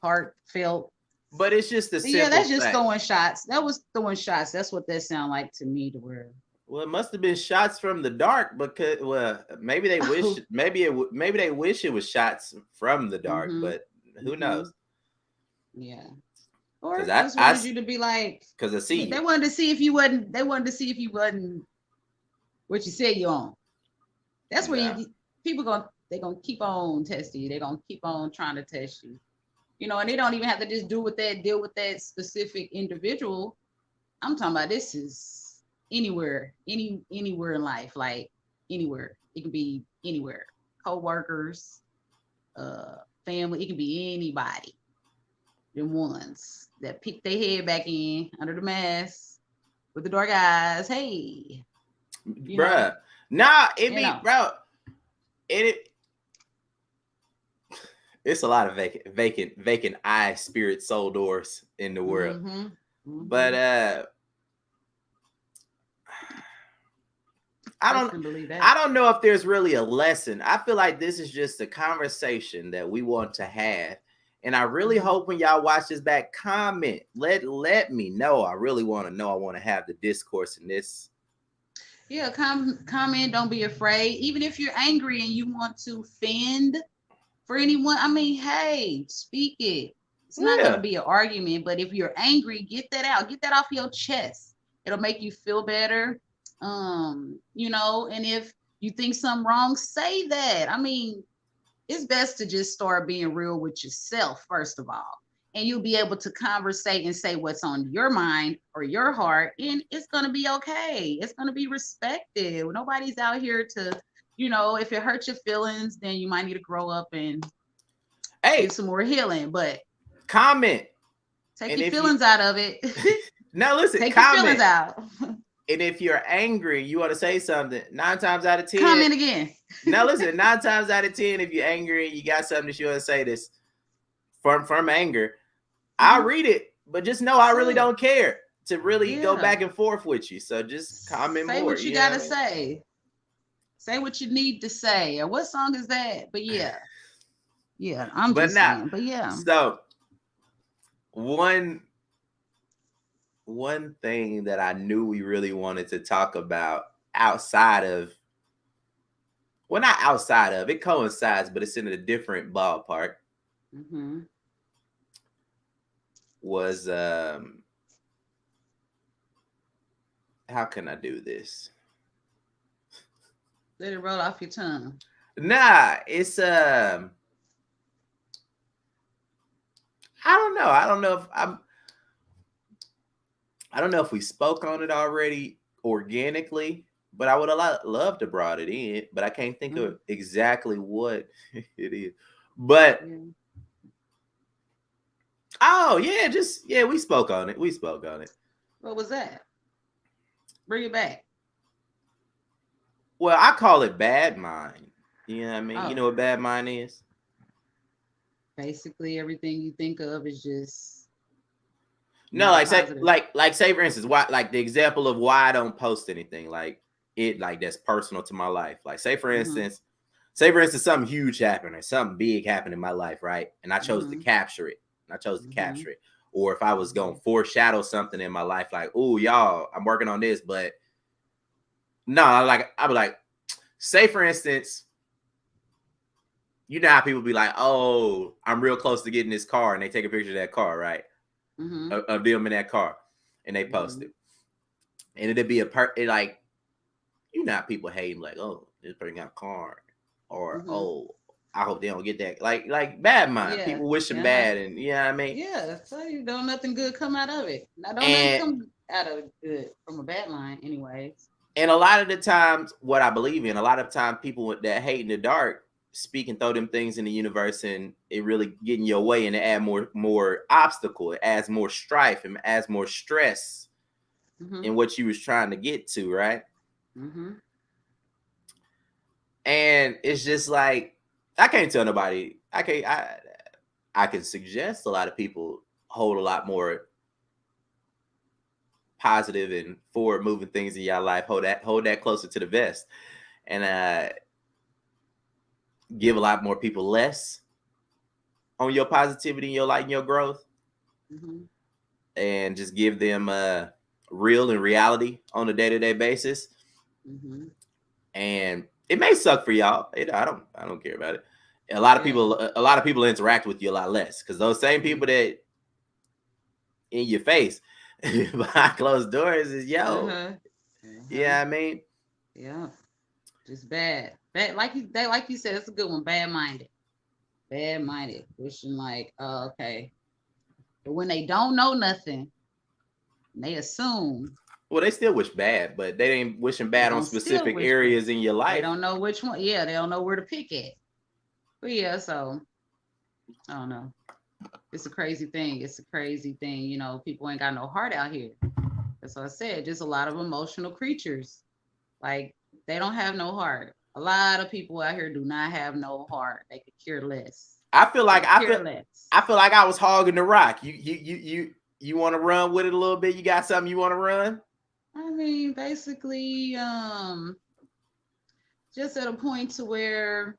heartfelt. But it's just a simple that's just fact. throwing shots. That was throwing shots. That's what that sound like to me. To where. Well, it must have been shots from the dark, because maybe they wish maybe they wish it was shots from the dark, but who knows? Yeah. Or they just wanted you to be like, because I see they wanted to see if you wasn't. They wanted to see if you wasn't what you said you on. That's where people gonna keep on testing you. They're gonna keep on trying to test you. You know, and they don't even have to just deal with that specific individual. I'm talking about this is anywhere in life, like anywhere. It can be anywhere. Co-workers, family, it can be anybody. The ones that pick their head back in under the mask with the dark eyes. Hey, bruh. Nah, bro. It's a lot of vacant eye, spirit, soul doors in the world. But I don't know if there's really a lesson. I feel like this is just a conversation that we want to have. And I really hope when y'all watch this back, comment. Let me know. I really want to know. I want to have the discourse in this. Yeah, comment. Don't be afraid. Even if you're angry and you want to fend for anyone, I mean, hey, speak it. It's not going to be an argument, but if you're angry, get that out. Get that off your chest. It'll make you feel better. You know, and if you think something wrong, say that. I mean, it's best to just start being real with yourself, first of all. And you'll be able to conversate and say what's on your mind or your heart, and it's going to be okay. It's going to be respected. Nobody's out here to, you know, if it hurts your feelings, then you might need to grow up and get some more healing. But comment. Take your feelings out of it. Now listen, take your feelings out. And if you're angry, you want to say something, 9 times out of 10. Comment again. Now listen, 9 times out of 10, if you're angry and you got something that you want to say this from anger, I'll read it. But just know I really don't care to really go back and forth with you. So just comment say more. What you gotta say. Say what you need to say. Or what song is that? But yeah. Yeah, I'm just saying. But yeah. So one thing that I knew we really wanted to talk about outside of, well, not outside of, it coincides, but it's in a different ballpark, was, how can I do this? Let it roll off your tongue. Nah, it's, I don't know. I don't know if we spoke on it already organically, but I would have loved to brought it in, but I can't think of exactly what it is. But we spoke on it. What was that? Bring it back. Well, I call it bad mind. You know what I mean? You know what bad mind is? Basically, everything you think of is just No, not like say positive. like say for instance, why like the example of why I don't post anything like it like that's personal to my life. Like Mm-hmm. say for instance something huge happened or something big happened in my life, right? And I chose to Mm-hmm. capture it. And I chose to Mm-hmm. capture it. Or if I was Mm-hmm. going to foreshadow something in my life, like, oh y'all, I'm working on this, but no, like I'd be like, say for instance, you know how people be like, oh, I'm real close to getting this car, and they take a picture of that car, right? Mm-hmm. Of them in that car, and they post Mm-hmm. it, and it'd be like you know how people hating like, oh, this person got a car, or Mm-hmm. oh, I hope they don't get that. Like bad mind, Yeah. people wishing Yeah. bad, and you know what I mean. Yeah. So you don't nothing good come out of it. Now don't nothing And come out of good from a bad line, anyways. and a lot of the times, what I believe in, a lot of time people that hate in the dark speak and throw them things in the universe, and it really get in your way, and it add more obstacle, it adds more strife, and adds more stress Mm-hmm. in what you was trying to get to, right? Mm-hmm. And it's just like I can't tell nobody. I can suggest a lot of people hold a lot more positive and forward moving things in your life. Hold that closer to the vest, and give a lot more people less on your positivity and your light and your growth, Mm-hmm. and just give them real and reality on a day to day basis. Mm-hmm. And it may suck for y'all. I don't care about it. Yeah. A lot of people interact with you a lot less because those same Mm-hmm. people that in your face behind closed doors is yo. Uh-huh. Uh-huh. Yeah, I mean, Yeah. Just bad. Bad like you said, it's a good one. Bad minded. Bad minded. Wishing like, oh, okay. But when they don't know nothing, they assume well, they still wish bad, but they ain't wishing they bad on gonna still specific wish bad. areas in your They life. don't know which one. Yeah, they don't know where to pick at. But yeah, so I don't know. It's a crazy thing. It's a crazy thing. People ain't got no heart out here. That's what I said. Just a lot of emotional creatures. Like they don't have no heart. A lot of people out here do not have no heart. They could care less. I feel They like could care less. I feel like I was hogging the rock. You want to run with it a little bit? You got something you want to run? I mean, basically, just at a point to where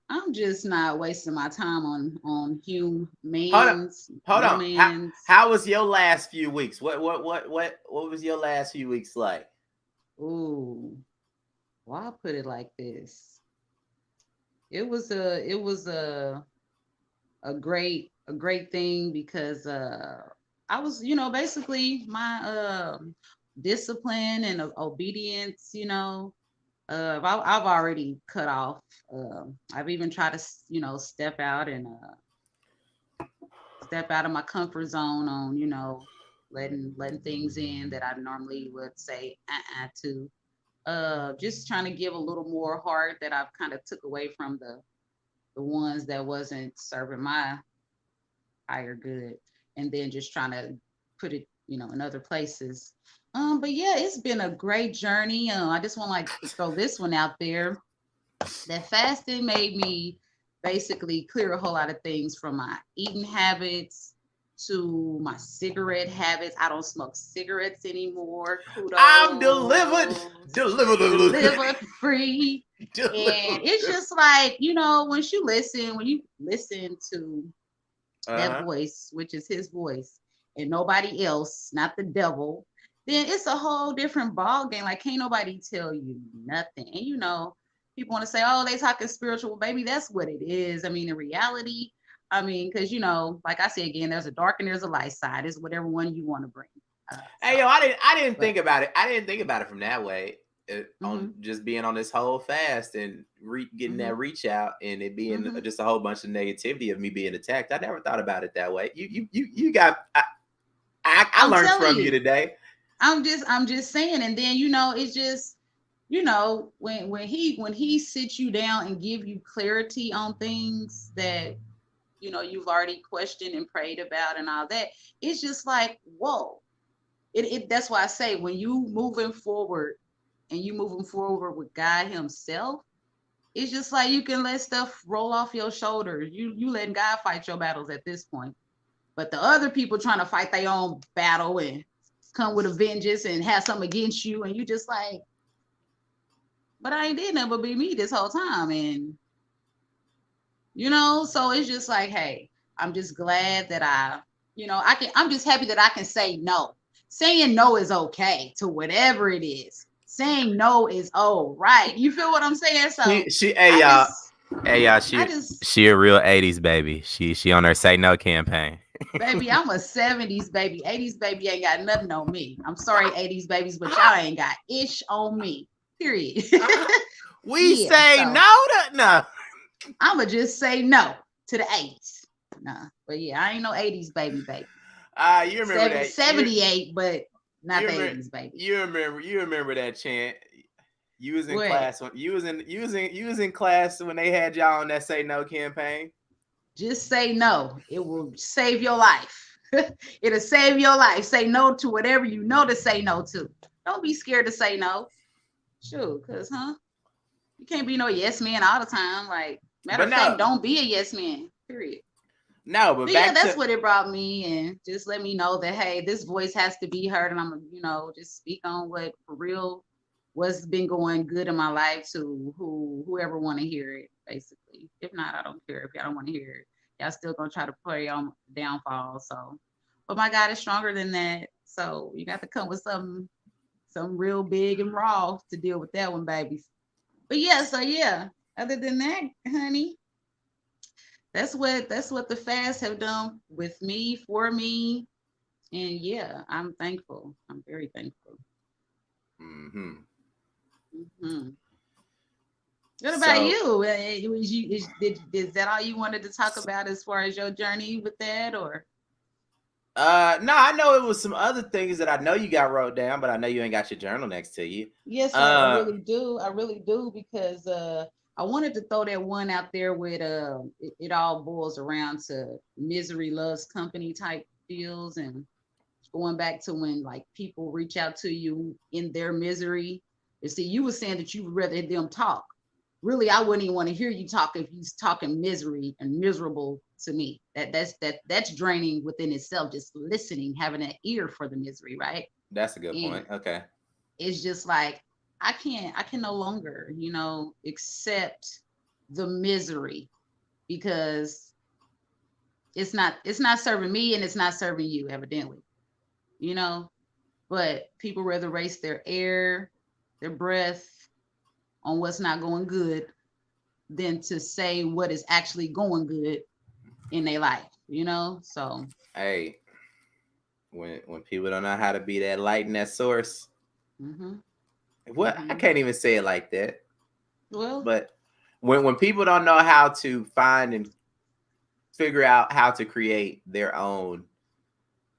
I'm just not wasting my time on Hold on, humans, hold on. humans. How was your last few weeks? What was your last few weeks like? Ooh, well, I'll put it like this. It was a great thing because I was, basically my discipline and obedience, I've already cut off. I've even tried to, step out of my comfort zone on, letting things in that I normally would say to. Just trying to give a little more heart that I've kind of took away from the ones that wasn't serving my higher good, and then just trying to put it, in other places. But yeah, it's been a great journey. I just want like to throw this one out there. That fasting made me basically clear a whole lot of things from my eating habits to my cigarette habits. I don't smoke cigarettes anymore. I'm delivered, Kudos. delivered, Delivered free. And delivered. it's just like, when you listen to that Uh-huh. voice, which is his voice, and nobody else, not the devil, then it's a whole different ball game. Like can't nobody tell you nothing. And people want to say, "Oh, they talking spiritual." Baby, that's what it is. I mean, in reality, because like I said again, there's a dark and there's a light side. It's whatever one you want to bring. Hey So, yo, I didn't but think about it. I didn't think about it from that way. On mhm, just being on this whole fast and getting that mhm, reach out, and it being mhm. just a whole bunch of negativity of me being attacked. I never thought about it that way. You got. I I'm learned telling from you you. today. I'm just saying, and then it's just when he sits you down and give you clarity on things that you've already questioned and prayed about and all that. It's just like whoa. That's why I say when you moving forward with God Himself, it's just like you can let stuff roll off your shoulders. You letting God fight your battles at this point. But the other people trying to fight their own battle and come with a vengeance and have something against you, and you just like, but I ain't did nothing but be me this whole time. And so it's just like, hey, I'm just glad that I'm just happy that I can say no. Saying no is okay to whatever it is. Saying no is right. You feel what I'm saying? So hey y'all, she a real 80s baby. She on her Say No campaign. Baby, I'm a 70s baby. 80s baby ain't got nothing on me. I'm sorry, 80s babies, but y'all ain't got ish on me. Period. We say no to no. I'ma just say no to the 80s. Nah, but yeah, I ain't no 80s baby. You remember that 78, but not the 80s baby. You remember that chant. You was in class when you was in class when they had y'all on that Say No campaign. Just say no. It will save your life. It'll save your life. Say no to whatever you know to say no to. Don't be scared to say no. Sure, because you can't be no yes man all the time. Like, matter of fact, don't be a yes man. Period. No, but that's what it brought me, and just let me know that, hey, this voice has to be heard, and I'm just speak on what for real, what's been going good in my life to whoever want to hear it, basically. If not, I don't care. If y'all don't want to hear it, y'all still gonna try to play on downfall. So, but my God is stronger than that. So you got to come with something real big and raw to deal with that one, babies. But yeah, so yeah. Other than that, honey, that's what the fasts have done with me, for me, and yeah, I'm thankful. I'm very thankful. What about you? Is that all you wanted to talk about as far as your journey with that, or? No, I know it was some other things that I know you got wrote down, but I know you ain't got your journal next to you. Yes, I really do. I really do, because I wanted to throw that one out there with it all boils around to misery loves company type deals, and going back to when like people reach out to you in their misery. You see, you were saying that you would rather them talk. Really, I wouldn't even want to hear you talk if you're talking misery and miserable to me. That's draining within itself, just listening, having an ear for the misery, right? That's a good point. Okay. It's just like, I can no longer, accept the misery, because it's not serving me and it's not serving you, evidently. But people rather waste their air, their breath on what's not going good than to say what is actually going good in their life, So hey, when people don't know how to be that light and that source, I can't even say it like that. Well, but when people don't know how to find and figure out how to create their own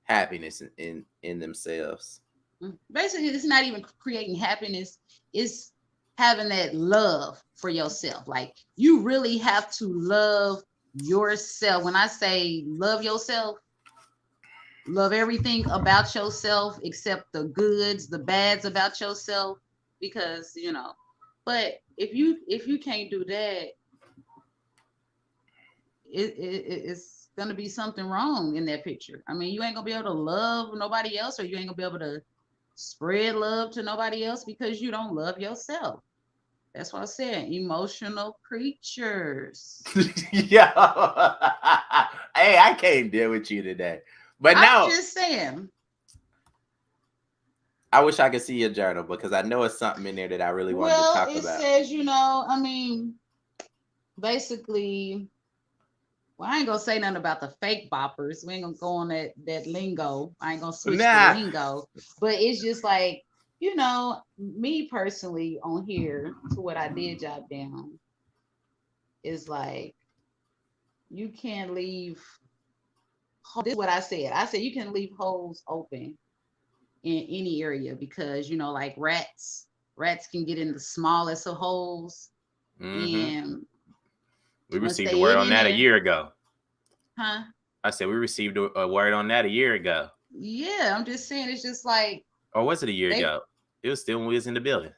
happiness in themselves, basically, it's not even creating happiness. It's having that love for yourself. Like, you really have to love yourself. When I say love yourself, love everything about yourself except the goods, the bads about yourself, because but if you can't do that, it's gonna be something wrong in that picture. I mean, you ain't gonna be able to love nobody else, or you ain't gonna be able to spread love to nobody else, because you don't love yourself. That's what I said. Emotional creatures. Yeah. Hey, I can't deal with you today. But I'm just saying. I wish I could see your journal, because I know it's something in there that I really wanted to talk about. Well, it says, basically, well, I ain't gonna say nothing about the fake boppers. We ain't gonna go on that lingo. I ain't gonna switch the lingo. But it's just like, me personally on here, to what I did jot down, is like, you can't leave. This is what I said. I said you can leave holes open in any area, because like rats can get in the smallest of holes. And we received a word on that a year ago. Huh? I said we received a word on that a year ago. Yeah, I'm just saying, it's just like. Or was it a year ago? It was still when we was in the building.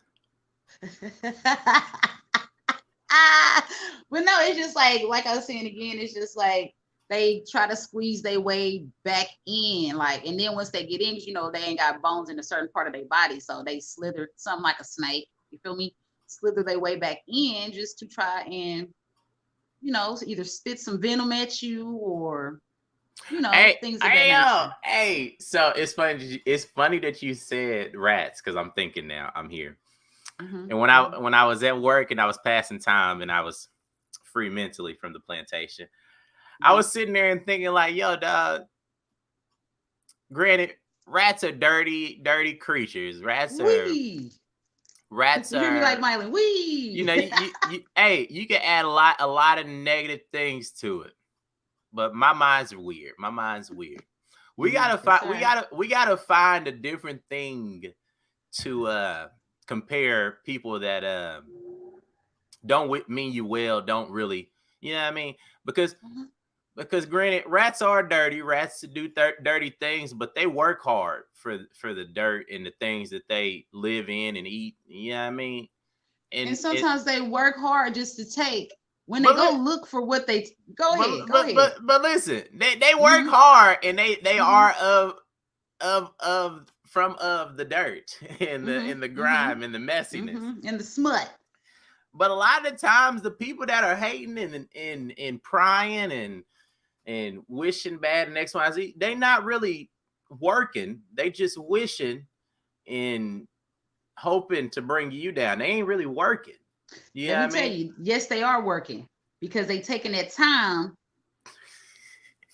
But no, it's just like I was saying again, it's just like, they try to squeeze their way back in, like, and then once they get in, you know, they ain't got bones in a certain part of their body, so they slither something like a snake. You feel me? Slither their way back in just to try and, you know, either spit some venom at you or, you know, things of that nature. Hey, so it's funny. It's funny that you said rats because I'm thinking now. I'm here, and when I was at work and I was passing time and I was free mentally from the plantation, I was sitting there and thinking like, yo, dog. Granted, rats are dirty creatures. Rats you are. You hear me like Miley? Wee. You know, hey, you can add a lot of negative things to it, but my mind's weird. We gotta find a different thing to compare people that don't mean you well, don't really, you know what I mean? Because granted, rats are dirty. Rats do dirty things, but they work hard for the dirt and the things that they live in and eat. You know what I mean? And sometimes they work hard just to take. When they go look for what they go ahead. But listen, they work hard and they are of the dirt and the grime and the messiness and the smut. But a lot of the times, the people that are hating and prying and wishing bad and X, Y, Z, they not really working. They just wishing and hoping to bring you down. They ain't really working. Let me tell you, yes, they are working because they taking that time.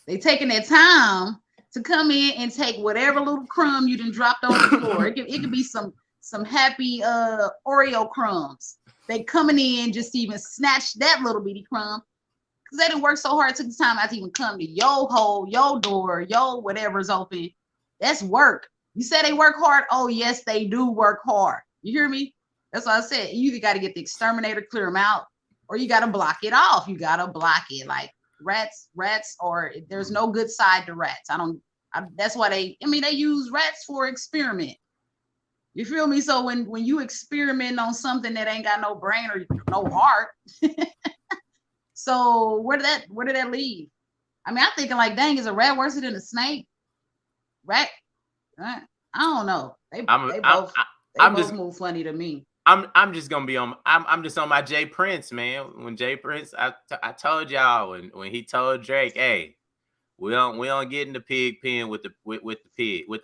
They taking that time to come in and take whatever little crumb you done dropped on the floor. It could be some happy Oreo crumbs. They coming in just to even snatch that little bitty crumb because they didn't work so hard, took the time out to even come to your hole, your door, your whatever's open. That's work. You said they work hard. Oh, yes, they do work hard. You hear me? That's what I said. You either got to get the exterminator, clear them out, or you got to block it off. You got to block it. Like rats, or there's no good side to rats. That's why they use rats for experiment. You feel me? So when you experiment on something that ain't got no brain or no heart, so where did that leave? I mean, I'm thinking like, dang, is a rat worse than a snake? Rat? I don't know. They both move funny to me. I'm just gonna be on. I'm just on my Jay Prince, man. When Jay Prince, I told y'all when he told Drake, hey, we don't get in the pig pen with the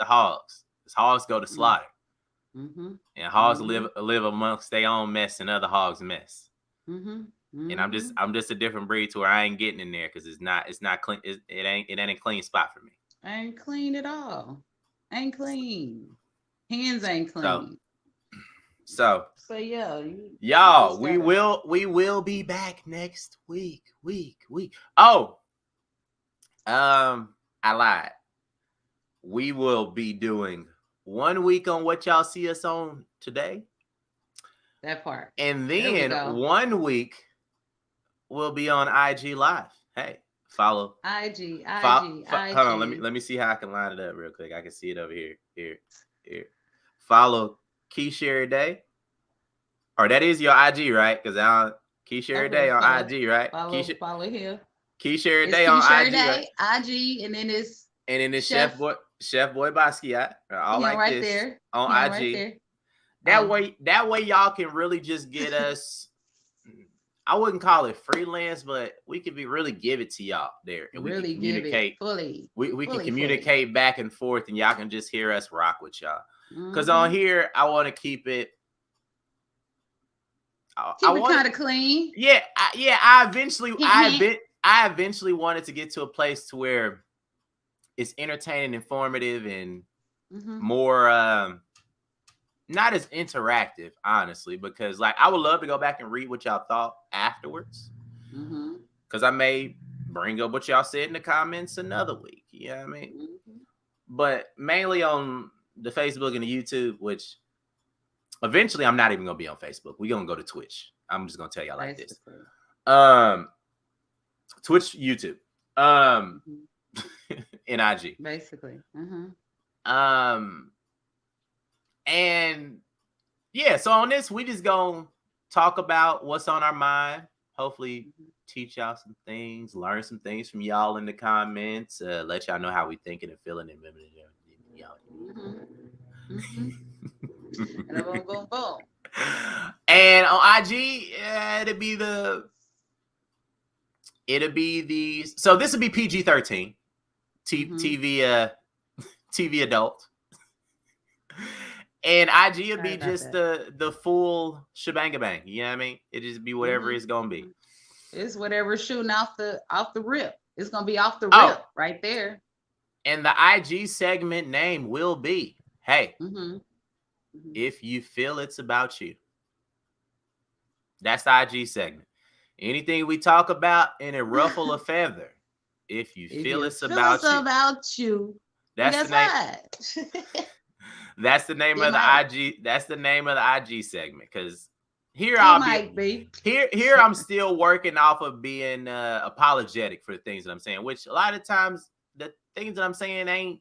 hogs. Because hogs go to slaughter. And hogs live amongst their own mess and other hogs' mess. And I'm just a different breed to where I ain't getting in there because it's not clean. It ain't a clean spot for me. Ain't clean at all. Ain't clean. Hands ain't clean. So yeah, y'all, we will be back next week. Oh, I lied. We will be doing 1 week on what y'all see us on today. That part. And then 1 week we'll be on IG Live. Hey, follow IG. Hold on, let me see how I can line it up real quick. I can see it over here. Here. Follow Keisha Day. Or that is your IG, right? Because Keisha Day on IG, right? Follow here. Keisha Day on IG. Right? IG, and then it's Chef Boy Basquiat. All like right this there on IG. Right there. That way y'all can really just get us. I wouldn't call it freelance, but we can really give it to y'all there, and we can communicate fully. We can communicate back and forth, and y'all can just hear us rock with y'all. Because on here, I want to keep it. Keep it kind of clean. Yeah. I eventually wanted to get to a place to where it's entertaining, informative, and more not as interactive, honestly, because like I would love to go back and read what y'all thought afterwards. Because I may bring up what y'all said in the comments another week. You know what I mean? But mainly on the Facebook and the YouTube, which eventually I'm not even gonna be on Facebook. We're gonna go to Twitch. I'm just gonna tell y'all like this. Twitch, YouTube, and IG. Basically. And yeah, so on this, we just gonna talk about what's on our mind, hopefully teach y'all some things, learn some things from y'all in the comments, let y'all know how we thinking and feeling and y'all. And boom, boom, boom. And on IG, so this would be PG-13, TV adult, and IG would be just the full shebang bang. You know what I mean? It just be whatever it's gonna be. It's whatever shooting off the rip. It's gonna be off the rip right there. And the IG segment name will be, hey, if you feel it's about you. That's the IG segment. Anything we talk about in a ruffle a feather, if you feel it's about you. That's the name. That's the name of the IG. That's the name of the IG segment. Because here here I'm still working off of being apologetic for the things that I'm saying, which a lot of times the things that I'm saying ain't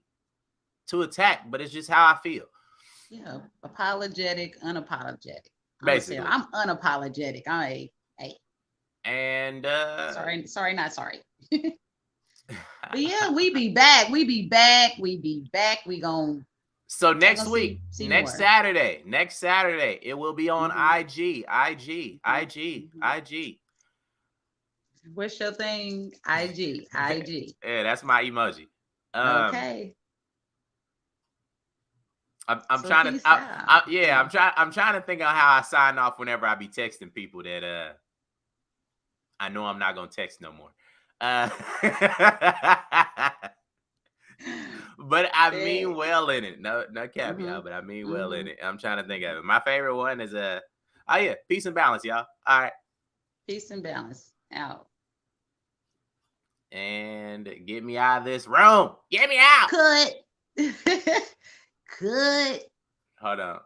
to attack, but it's just how I feel. Yeah, apologetic, unapologetic. Basically, I'm unapologetic. And sorry, not sorry. But yeah, we be back. We gon' so next week, next Saturday, it will be on IG. What's your thing? IG. Yeah, that's my emoji. Okay. I'm trying to I'm trying to think of how I sign off whenever I be texting people that I know I'm not gonna text no more. But I mean well in it. No caveat, but I mean well in it. I'm trying to think of it. My favorite one is peace and balance, y'all. All right. Peace and balance. Out. And get me out of this room. Get me out. Cut. Hold on.